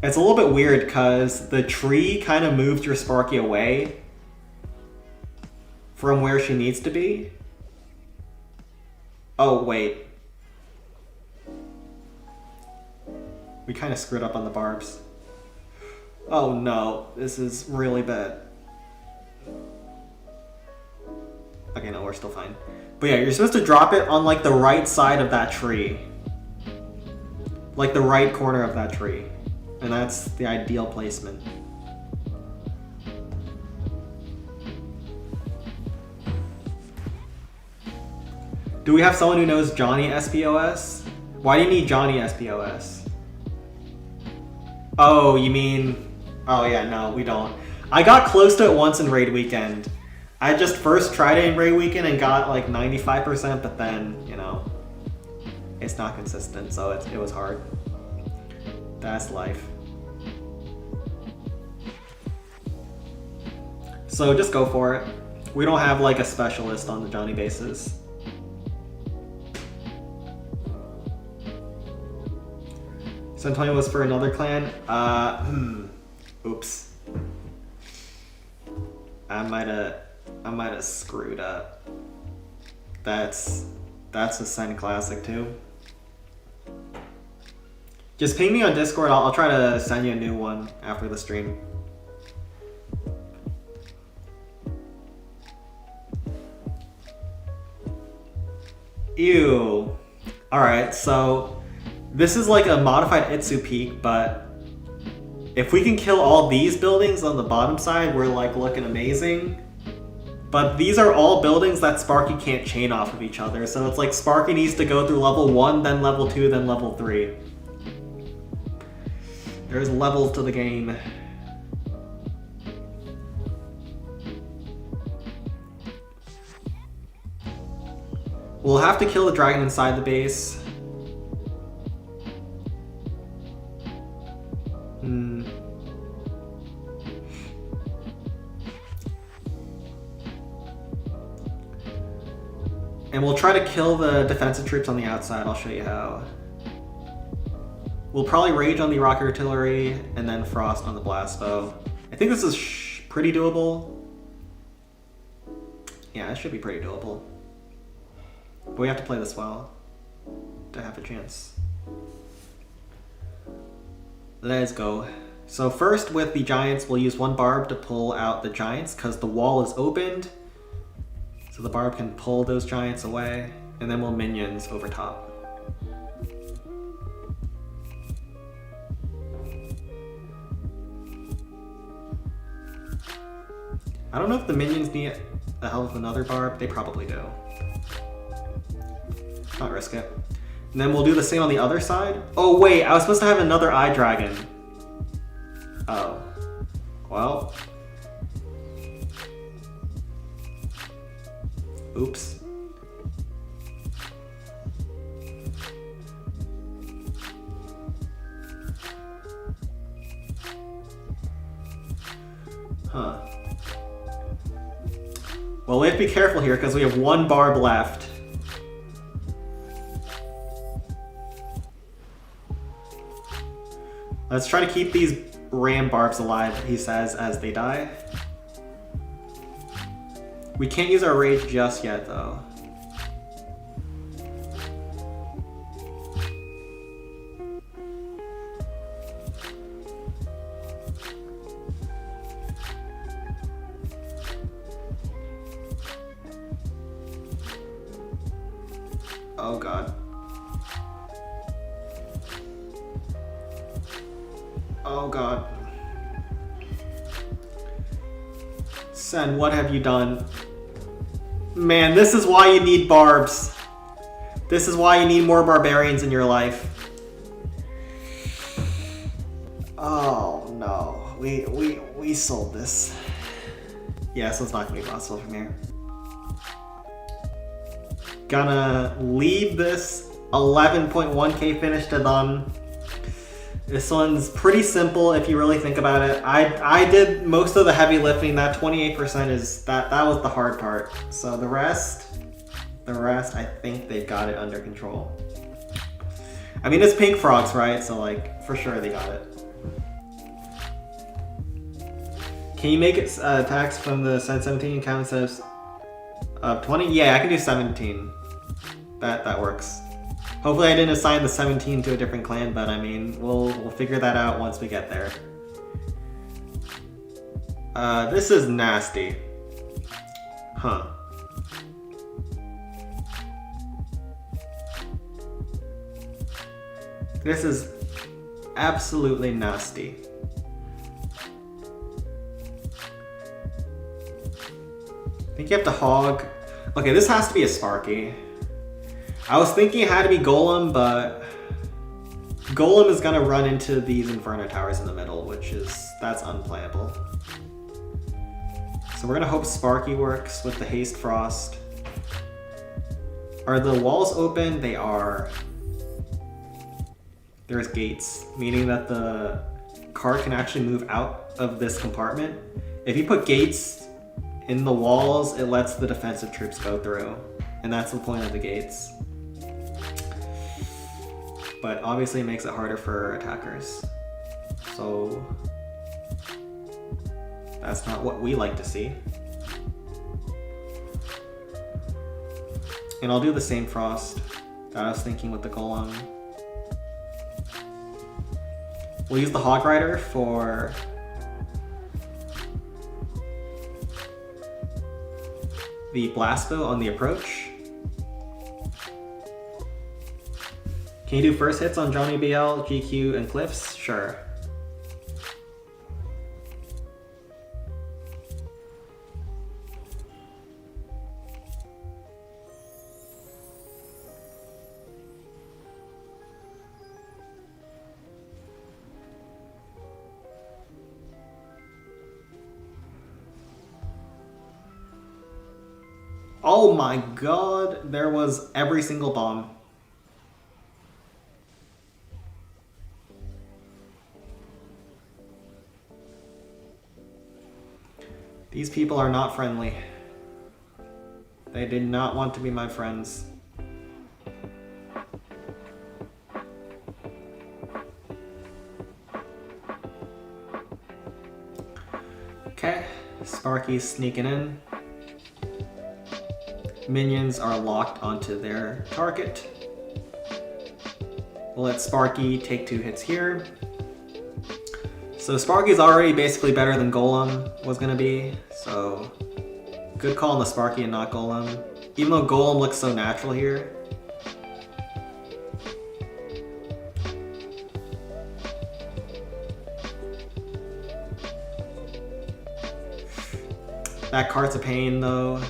It's a little bit weird because the tree kind of moved your Sparky away from where she needs to be. Oh, wait. We kind of screwed up on the barbs. Oh no, this is really bad. Okay, no, we're still fine. But yeah, you're supposed to drop it on like the right side of that tree. Like the right corner of that tree. And that's the ideal placement. Do we have someone who knows Johnny SPOS? Why do you need Johnny SPOS? Oh, you mean... Oh yeah, no, we don't. I got close to it once in Raid Weekend. I just first tried it in Raid Weekend and got like 95%, but then, you know, it's not consistent, so it was hard. That's life. So just go for it. We don't have like a specialist on the Johnny bases. So Antonio was for another clan? Oops. I might have screwed up. That's a Sen Classic too. Just ping me on Discord, I'll try to send you a new one after the stream. Ew. Alright, so this is like a modified Itsu Peak, but if we can kill all these buildings on the bottom side, we're like looking amazing. But these are all buildings that Sparky can't chain off of each other, so it's like Sparky needs to go through level 1, then level 2, then level 3. There's levels to the game. We'll have to kill the dragon inside the base. And we'll try to kill the defensive troops on the outside. I'll show you how. We'll probably rage on the rocket artillery and then frost on the blast bow. I think this is pretty doable. Yeah, it should be pretty doable. But we have to play this well to have a chance. Let's go. So first with the giants, we'll use one barb to pull out the giants because the wall is opened. So the barb can pull those giants away, and then we'll minions over top. I don't know if the minions need the help of another barb. They probably do. Not risk it. And then we'll do the same on the other side. Oh wait, I was supposed to have another eye dragon. Oh. Well. Oops. Huh. Well, we have to be careful here because we have one barb left. Let's try to keep these ram barbs alive, he says, as they die. We can't use our rage just yet, though. Oh god. Oh god. Sen, what have you done? Man, this is why you need barbs. This is why you need more barbarians in your life. Oh no, we sold this. Yeah, so it's not gonna be possible from here. Gonna leave this 11.1k finish to them. This one's pretty simple if you really think about it. I did most of the heavy lifting. That 28% is that was the hard part. So the rest I think they've got it under control. I mean, it's pink frogs, right? So like for sure they got it. Can you make it attacks from the Sen 17 count instead of 20? Yeah, I can do 17. That works. Hopefully I didn't assign the 17 to a different clan, but I mean, we'll figure that out once we get there. This is nasty. Huh. This is absolutely nasty. I think you have to hog. Okay, this has to be a Sparky. I was thinking it had to be Golem, but Golem is gonna run into these Inferno Towers in the middle, that's unplayable. So we're gonna hope Sparky works with the Haste Frost. Are the walls open? They are. There's gates, meaning that the cart can actually move out of this compartment. If you put gates in the walls, it lets the defensive troops go through, and that's the point of the gates. But obviously it makes it harder for attackers. So that's not what we like to see. And I'll do the same frost that I was thinking with the Golem. We'll use the Hog Rider for the Blast Bow on the approach. Can you do first hits on Johnny BL, GQ, and Cliffs? Sure. Oh my god, there was every single bomb. These people are not friendly. They did not want to be my friends. Okay, Sparky's sneaking in. Minions are locked onto their target. We'll let Sparky take 2 hits here. So Sparky's already basically better than Golem was gonna be, so good call on the Sparky and not Golem. Even though Golem looks so natural here. That cart's a pain though.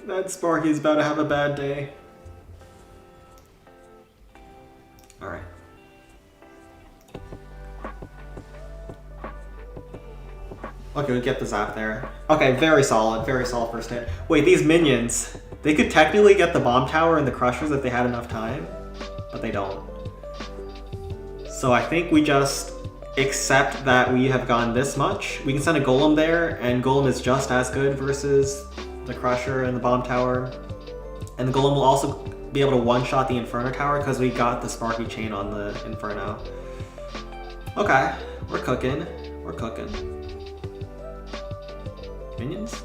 That Sparky's about to have a bad day. Alright. Okay, we get the zap there. Okay, very solid first hit. Wait, these minions, they could technically get the bomb tower and the crushers if they had enough time, but they don't. So I think we just accept that we have gone this much. We can send a Golem there, and Golem is just as good versus the Crusher and the Bomb Tower. And the Golem will also be able to one-shot the Inferno Tower because we got the Sparky Chain on the Inferno. Okay, we're cooking. We're cooking. Minions?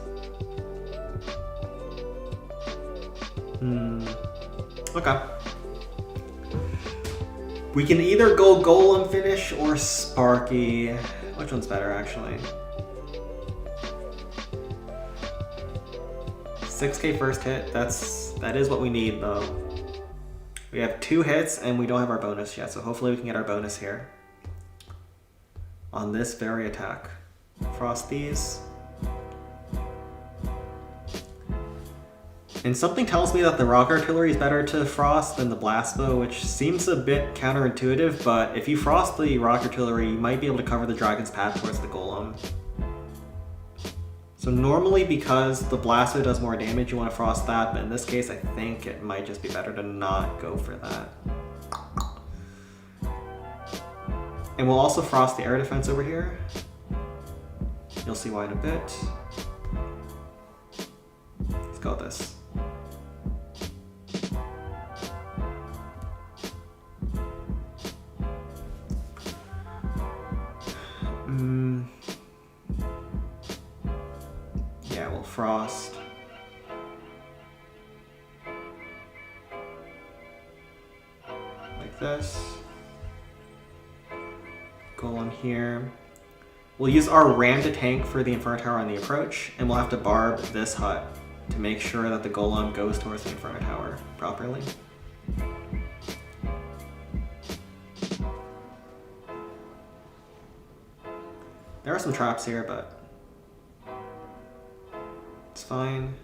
Okay. We can either go Golem finish or Sparky. Which one's better, actually? 6k first hit, that is what we need though. We have 2 hits and we don't have our bonus yet, so hopefully we can get our bonus here. On this very attack. Frost these. And something tells me that the rock artillery is better to frost than the blast bow, which seems a bit counterintuitive, but if you frost the rock artillery, you might be able to cover the dragon's path towards the golem. So normally, because the blast bow does more damage, you want to frost that, but in this case, I think it might just be better to not go for that. And we'll also frost the air defense over here. You'll see why in a bit. Let's go with this. Yeah, we'll frost. like this. Golem here. We'll use our ram to tank for the Inferno Tower on the approach, and we'll have to barb this hut to make sure that the Golem goes towards the Inferno Tower properly. There are some traps here, but it's fine.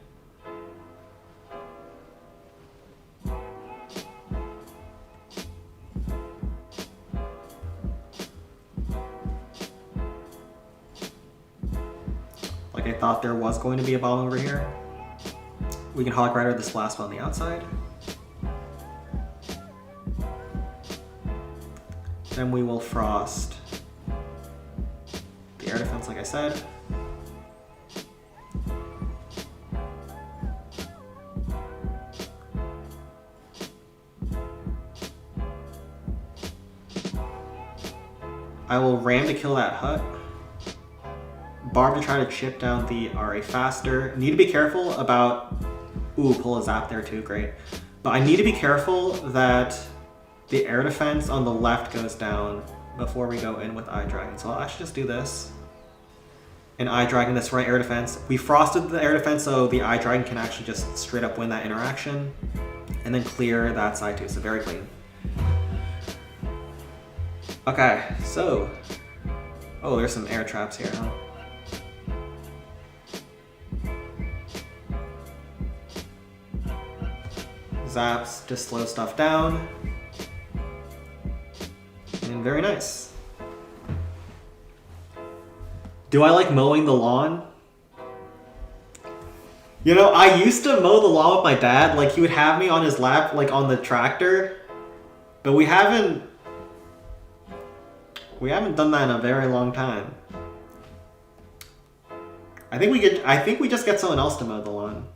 Like I thought there was going to be a bomb over here. We can Hog Rider this blast on the outside. Then we will Frost the air defense, like I said. I will ram to kill that hut. Barb to try to chip down the RA faster. Need to be careful about... Ooh, pull a zap there too, great. But I need to be careful that the air defense on the left goes down before we go in with Eye Dragon. So I'll actually just do this. And Eye Dragon this right air defense. We frosted the air defense so the Eye Dragon can actually just straight up win that interaction. And then clear that side too, so very clean. Okay, so... Oh, there's some air traps here, huh? Zaps to slow stuff down. And very nice. Do I like mowing the lawn? You know, I used to mow the lawn with my dad. Like, he would have me on his lap, like on the tractor. But we haven't done that in a very long time. I think we just get someone else to mow the lawn.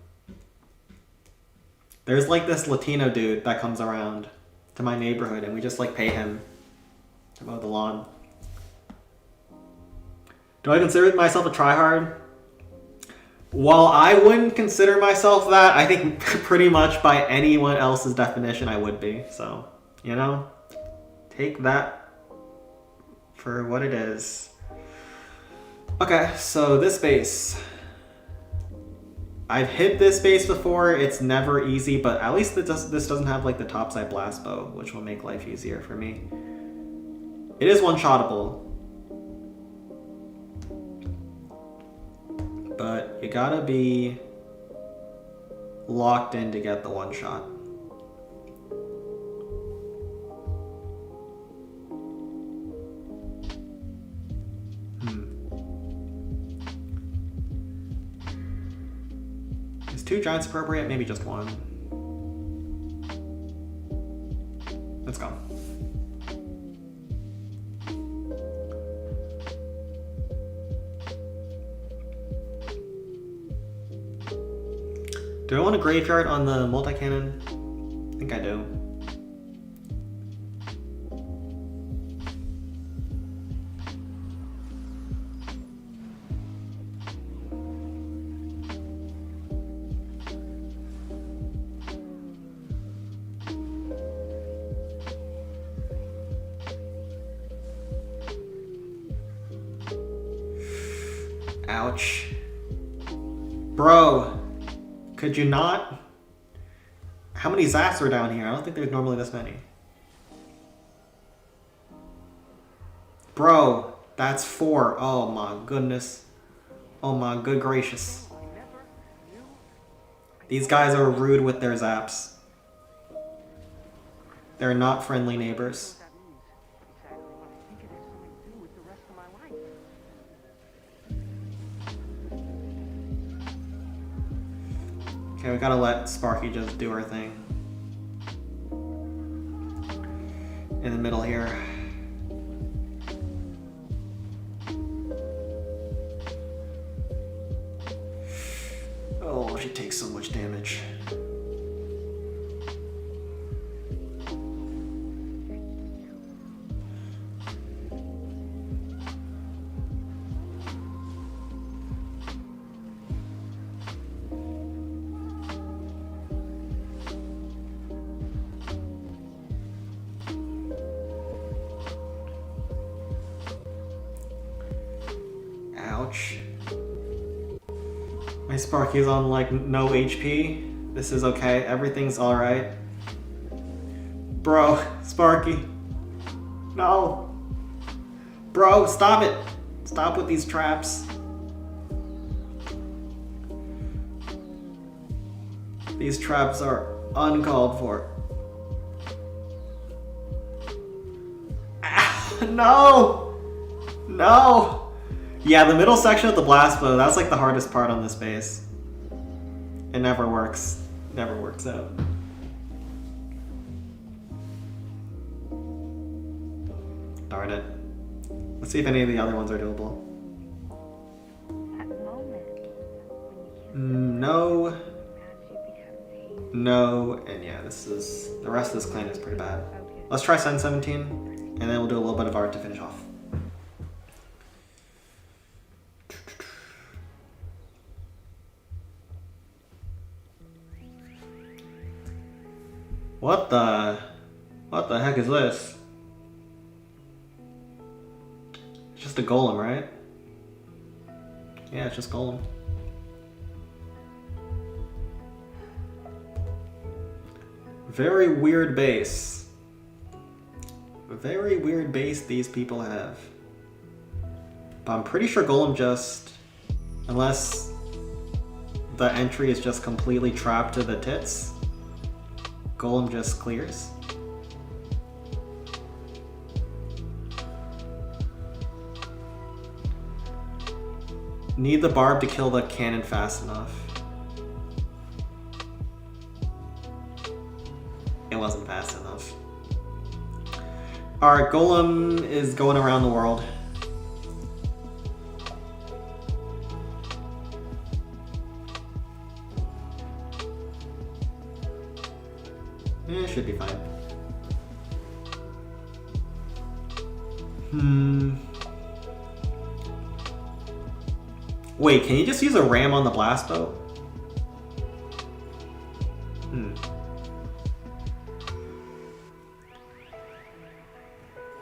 There's like this Latino dude that comes around to my neighborhood and we just like pay him to mow the lawn. Do I consider myself a tryhard? While I wouldn't consider myself that, I think pretty much by anyone else's definition I would be. So, you know, take that for what it is. Okay, so this base. I've hit this base before, it's never easy, but at least this doesn't have like the topside blast bow, which will make life easier for me. It is one-shottable. But you gotta be locked in to get the one shot. Is 2 giants appropriate? Maybe just 1. Let's go. Do I want a graveyard on the multi-cannon? I think I do. Ouch. Bro. Could you not? How many zaps are down here? I don't think there's normally this many. Bro, that's 4. Oh my goodness. Oh my good gracious. These guys are rude with their zaps. They're not friendly neighbors. Okay, we gotta let Sparky just do her thing. In the middle here. Oh, she takes so much damage. Ouch. My Sparky's on like no HP. This is okay. Everything's alright. Bro, Sparky. No. Bro, stop it. Stop with these traps. These traps are uncalled for. Ah, no! No! Yeah, the middle section of the blast bow, that's like the hardest part on this base. It never works. Never works out. Darn it. Let's see if any of the other ones are doable. No. No, and yeah, this is... the rest of this clan is pretty bad. Let's try Sen 17, and then we'll do a little bit of art to finish off. What the heck is this? It's just a golem, right? Yeah, it's just golem. Very weird base. Very weird base these people have. But I'm pretty sure golem just... unless the entry is just completely trapped to the tits, golem just clears. Need the barb to kill the cannon fast enough. It wasn't fast enough. Our golem is going around the world. It should be fine. Wait, can you just use a ram on the blast bow?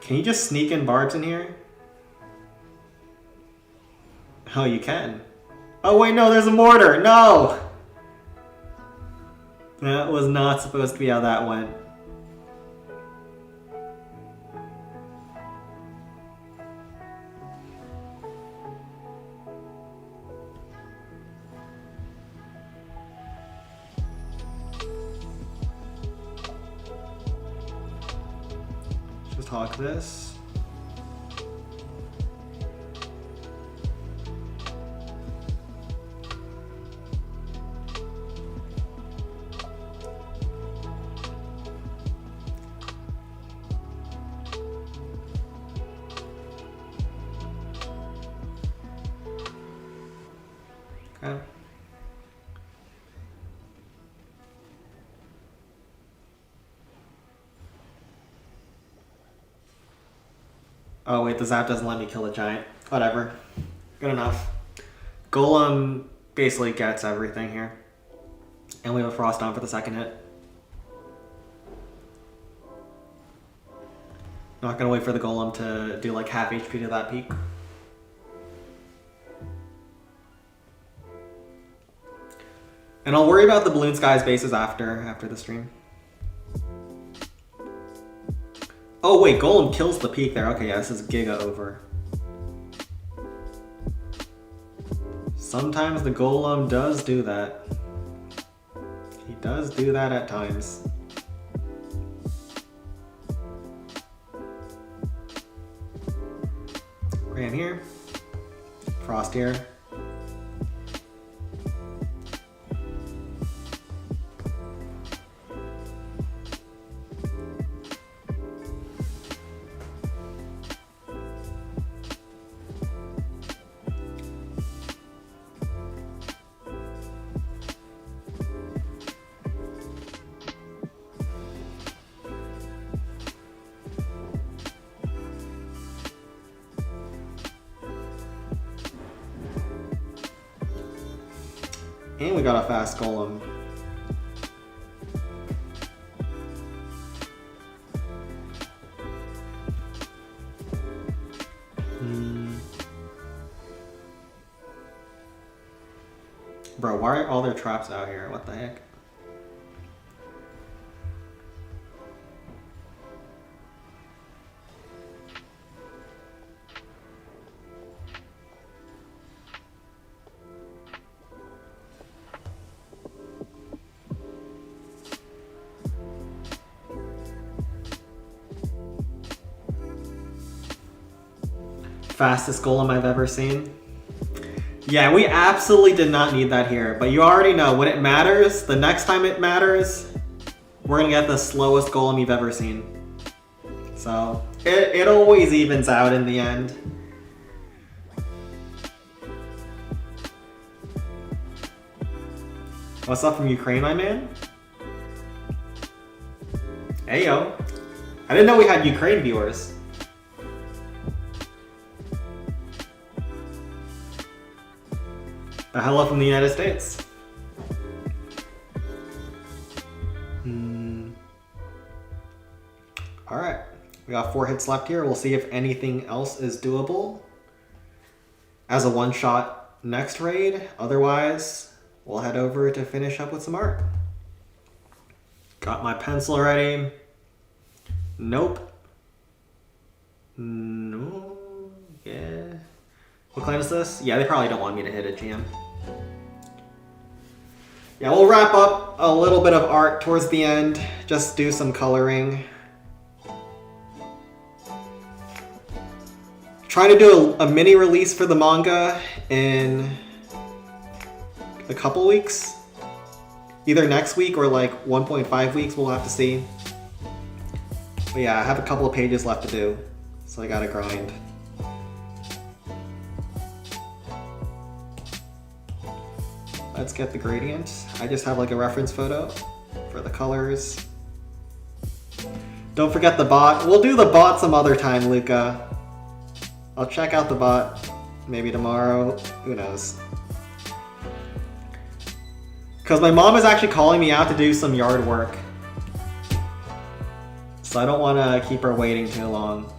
Can you just sneak in barbs in here? Oh, you can. Oh wait, no, there's a mortar! No! That was not supposed to be how that went. Just hawk this. Okay. Oh wait, the zap doesn't let me kill the giant. Whatever. Good enough. Golem basically gets everything here. And we have a frost down for the second hit. Not gonna wait for the golem to do like half HP to that peak. And I'll worry about the Balloon Skies bases after the stream. Oh wait, golem kills the peak there. Okay, yeah, this is giga over. Sometimes the golem does do that. He does do that at times. Ram here. Frost here. And we got a fast golem. Bro, why are all their traps out here? What the heck? Fastest golem I've ever seen. Yeah, we absolutely did not need that here, but you already know when it matters, the next time it matters, we're gonna get the slowest golem you've ever seen. So it always evens out in the end. What's up from Ukraine, my man? Hey yo. I didn't know we had Ukraine viewers. Hello from the United States. Alright, we got 4 hits left here. We'll see if anything else is doable as a one-shot next raid. Otherwise, we'll head over to finish up with some art. Got my pencil ready. Nope. No. Yeah. What clan is this? Yeah, they probably don't want me to hit a GM. Yeah, we'll wrap up a little bit of art towards the end. Just do some coloring. Trying to do a mini release for the manga in a couple weeks. Either next week or like 1.5 weeks, we'll have to see. But yeah, I have a couple of pages left to do, so I gotta grind. Let's get the gradient. I just have like a reference photo for the colors. Don't forget the bot. We'll do the bot some other time, Luca. I'll check out the bot maybe tomorrow. Who knows? Because my mom is actually calling me out to do some yard work. So I don't want to keep her waiting too long.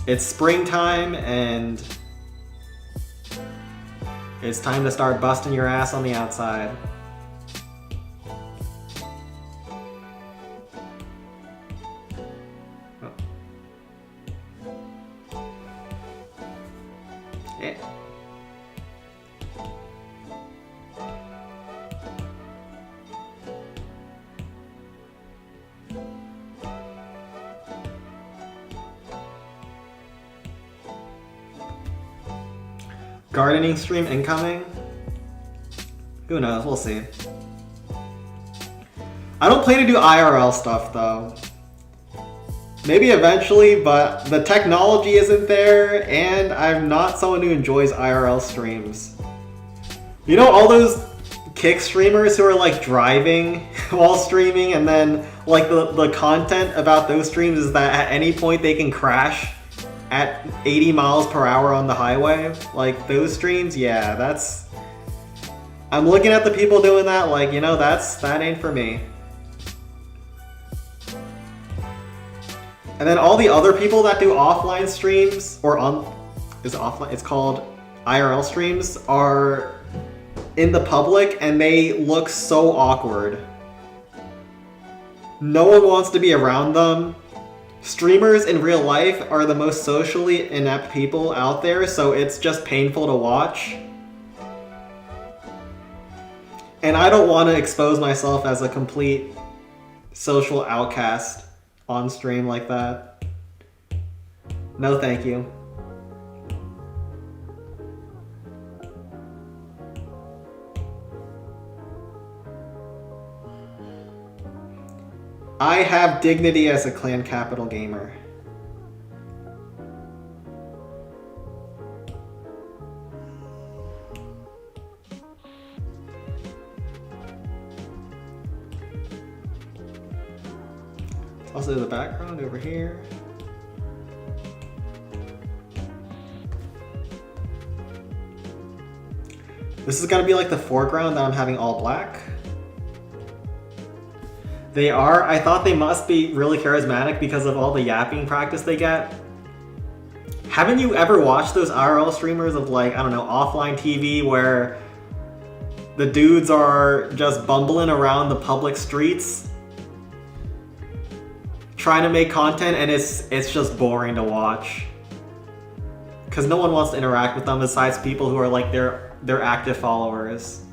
It's springtime and it's time to start busting your ass on the outside. Oh. Yeah. Gardening stream incoming? Who knows, we'll see. I don't plan to do IRL stuff though. Maybe eventually, but the technology isn't there and I'm not someone who enjoys IRL streams. You know all those kick streamers who are like driving while streaming and then like the content about those streams is that at any point they can crash at 80 miles per hour on the highway? Like those streams, yeah, that's... I'm looking at the people doing that like, you know, that ain't for me. And then all the other people that do offline streams, or it's called IRL streams, are in the public and they look so awkward. No one wants to be around them. Streamers in real life are the most socially inept people out there, so it's just painful to watch. And I don't want to expose myself as a complete social outcast on stream like that. No, thank you. I have dignity as a clan capital gamer. Also the background over here. This is gonna be like the foreground that I'm having all black. They are. I thought they must be really charismatic because of all the yapping practice they get. Haven't you ever watched those IRL streamers of like, I don't know, offline TV where The dudes are just bumbling around the public streets trying to make content, and it's just boring to watch. Because no one wants to interact with them besides people who are like their active followers.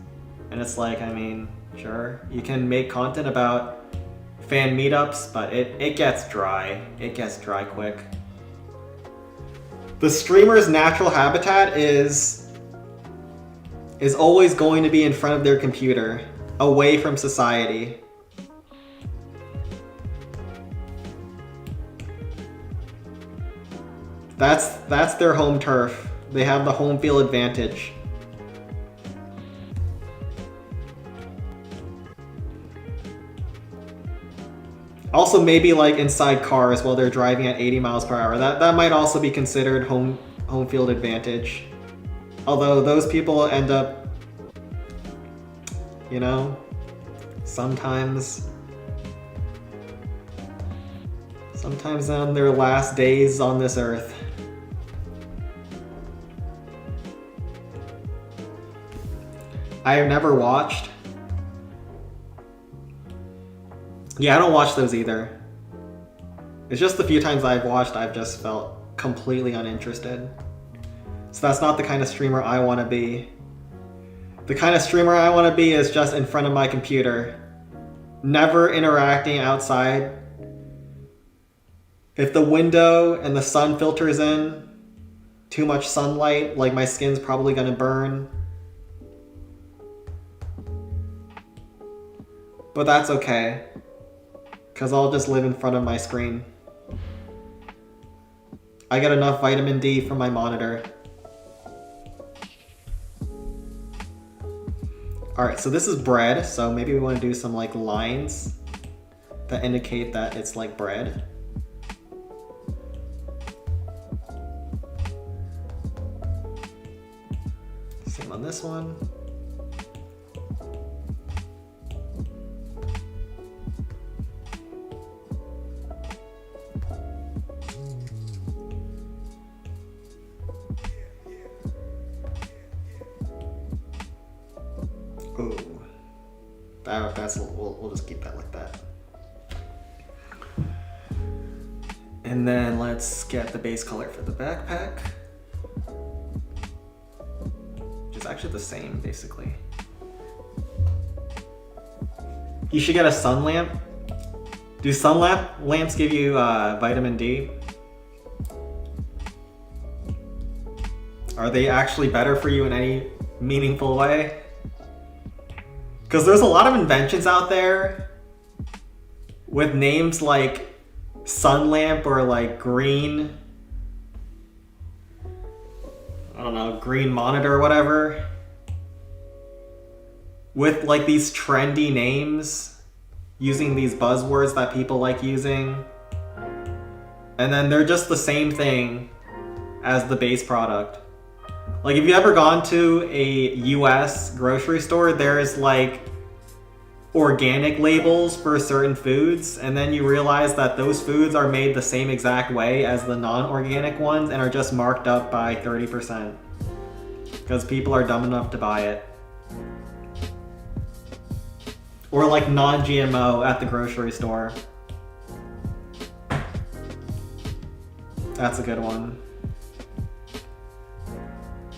And it's like, I mean, sure, you can make content about fan meetups, but it gets dry. It gets dry quick. The streamer's natural habitat is always going to be in front of their computer, away from society. That's their home turf. They have the home field advantage. Also, maybe like inside cars while they're driving at 80 miles per hour. That might also be considered home field advantage. Although those people end up, you know, sometimes on their last days on this earth. I have never watched. Yeah, I don't watch those either. It's just the few times I've watched, I've just felt completely uninterested. So that's not the kind of streamer I want to be. The kind of streamer I want to be is just in front of my computer, never interacting outside. If the window and the sun filters in, too much sunlight, like my skin's probably gonna burn. But that's okay, because I'll just live in front of my screen. I get enough vitamin D from my monitor. Alright, so this is bread, so maybe we want to do some like lines that indicate that it's like bread. Same on this one. Ooh, we'll just keep that like that. And then let's get the base color for the backpack, which is actually the same basically. You should get a sun lamp. Do sun lamps give you vitamin D? Are they actually better for you in any meaningful way? Because there's a lot of inventions out there with names like sun lamp or like green, I don't know, green monitor or whatever, with like these trendy names using these buzzwords that people like using, and then they're just the same thing as the base product. Like, if you ever gone to a US grocery store, there's like organic labels for certain foods, and then you realize that those foods are made the same exact way as the non-organic ones and are just marked up by 30% because people are dumb enough to buy it. Or like non-GMO at the grocery store. That's a good one.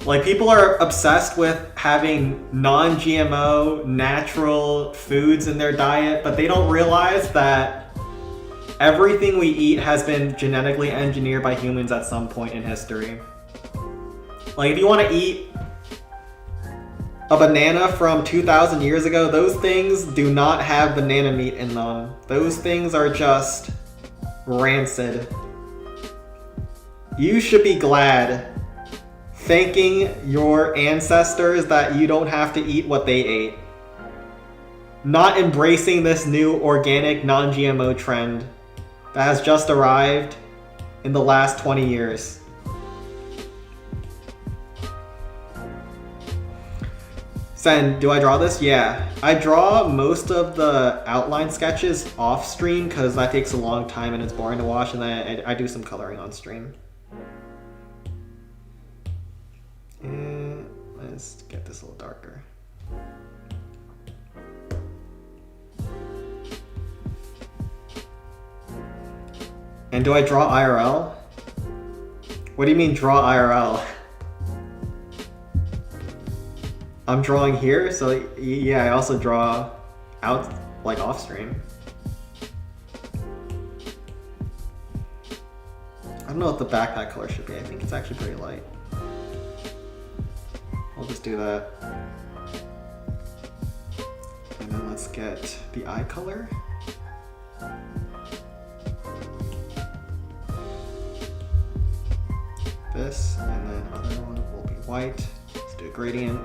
Like, people are obsessed with having non-GMO, natural foods in their diet, but they don't realize that everything we eat has been genetically engineered by humans at some point in history. Like, if you want to eat a banana from 2,000 years ago, those things do not have banana meat in them. Those things are just rancid. You should be glad, thanking your ancestors, that you don't have to eat what they ate. Not embracing this new organic non-GMO trend that has just arrived in the last 20 years. Sen, do I draw this? Yeah. I draw most of the outline sketches off stream because that takes a long time and it's boring to watch, and then I do some coloring on stream. And let's get this a little darker. And do I draw IRL? What do you mean draw IRL? I'm drawing here, so yeah, I also draw out, like, off stream. I don't know what the backpack color should be. I think it's actually pretty light. I'll just do that. And then let's get the eye color. This, and then other one will be white. Let's do a gradient.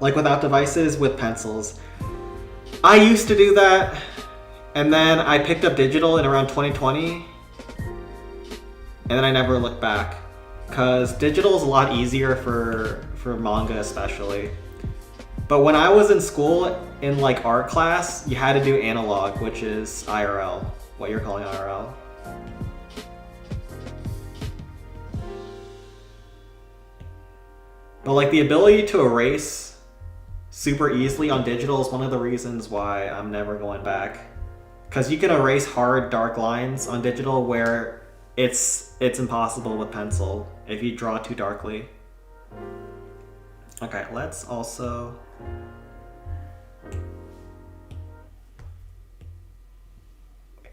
Like without devices, with pencils. I used to do that, and then I picked up digital in around 2020, and then I never looked back. Because digital is a lot easier for manga especially. But when I was in school, in like art class, you had to do analog, which is IRL, what you're calling IRL. But like the ability to erase super easily on digital is one of the reasons why I'm never going back. Because you can erase hard, dark lines on digital where it's impossible with pencil if you draw too darkly. Okay, let's also...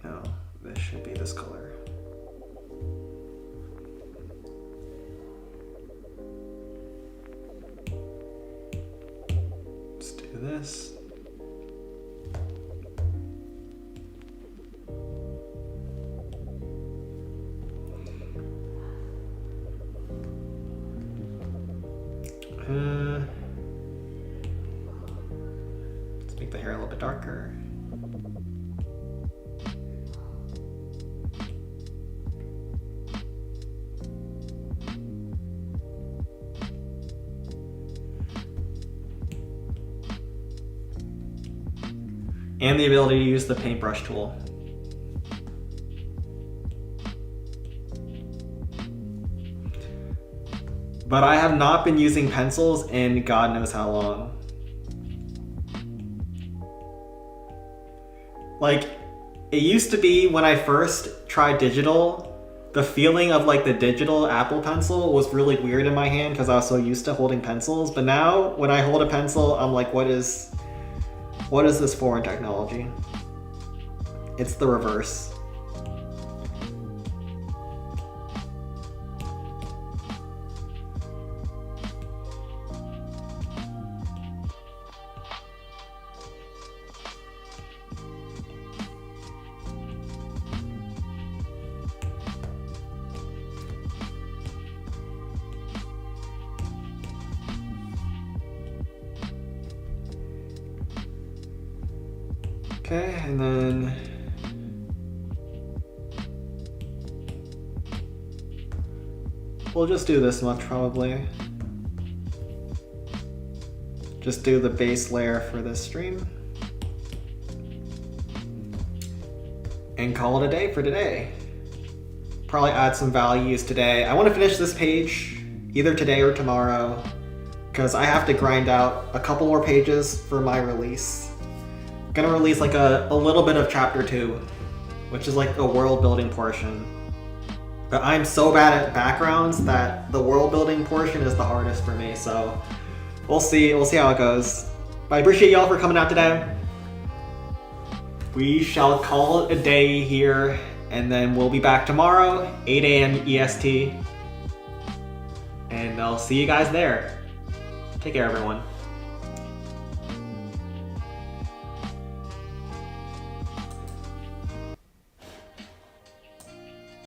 No, this should be this color. Let's do this. Let's make the hair a little bit darker. And the ability to use the paintbrush tool. But I have not been using pencils in God knows how long. Like, it used to be when I first tried digital, the feeling of like the digital Apple Pencil was really weird in my hand because I was so used to holding pencils. But now when I hold a pencil, I'm like, what is this foreign technology? It's the reverse. Okay, and then we'll just do this much probably. Just do the base layer for this stream. And call it a day for today. Probably add some values today. I want to finish this page either today or tomorrow because I have to grind out a couple more pages for my release. Gonna release like a little bit of chapter 2, which is like a world building portion. But I'm so bad at backgrounds that the world building portion is the hardest for me, so we'll see how it goes. But I appreciate y'all for coming out today. We shall call it a day here, and then we'll be back tomorrow, 8 a.m. EST. And I'll see you guys there. Take care, everyone.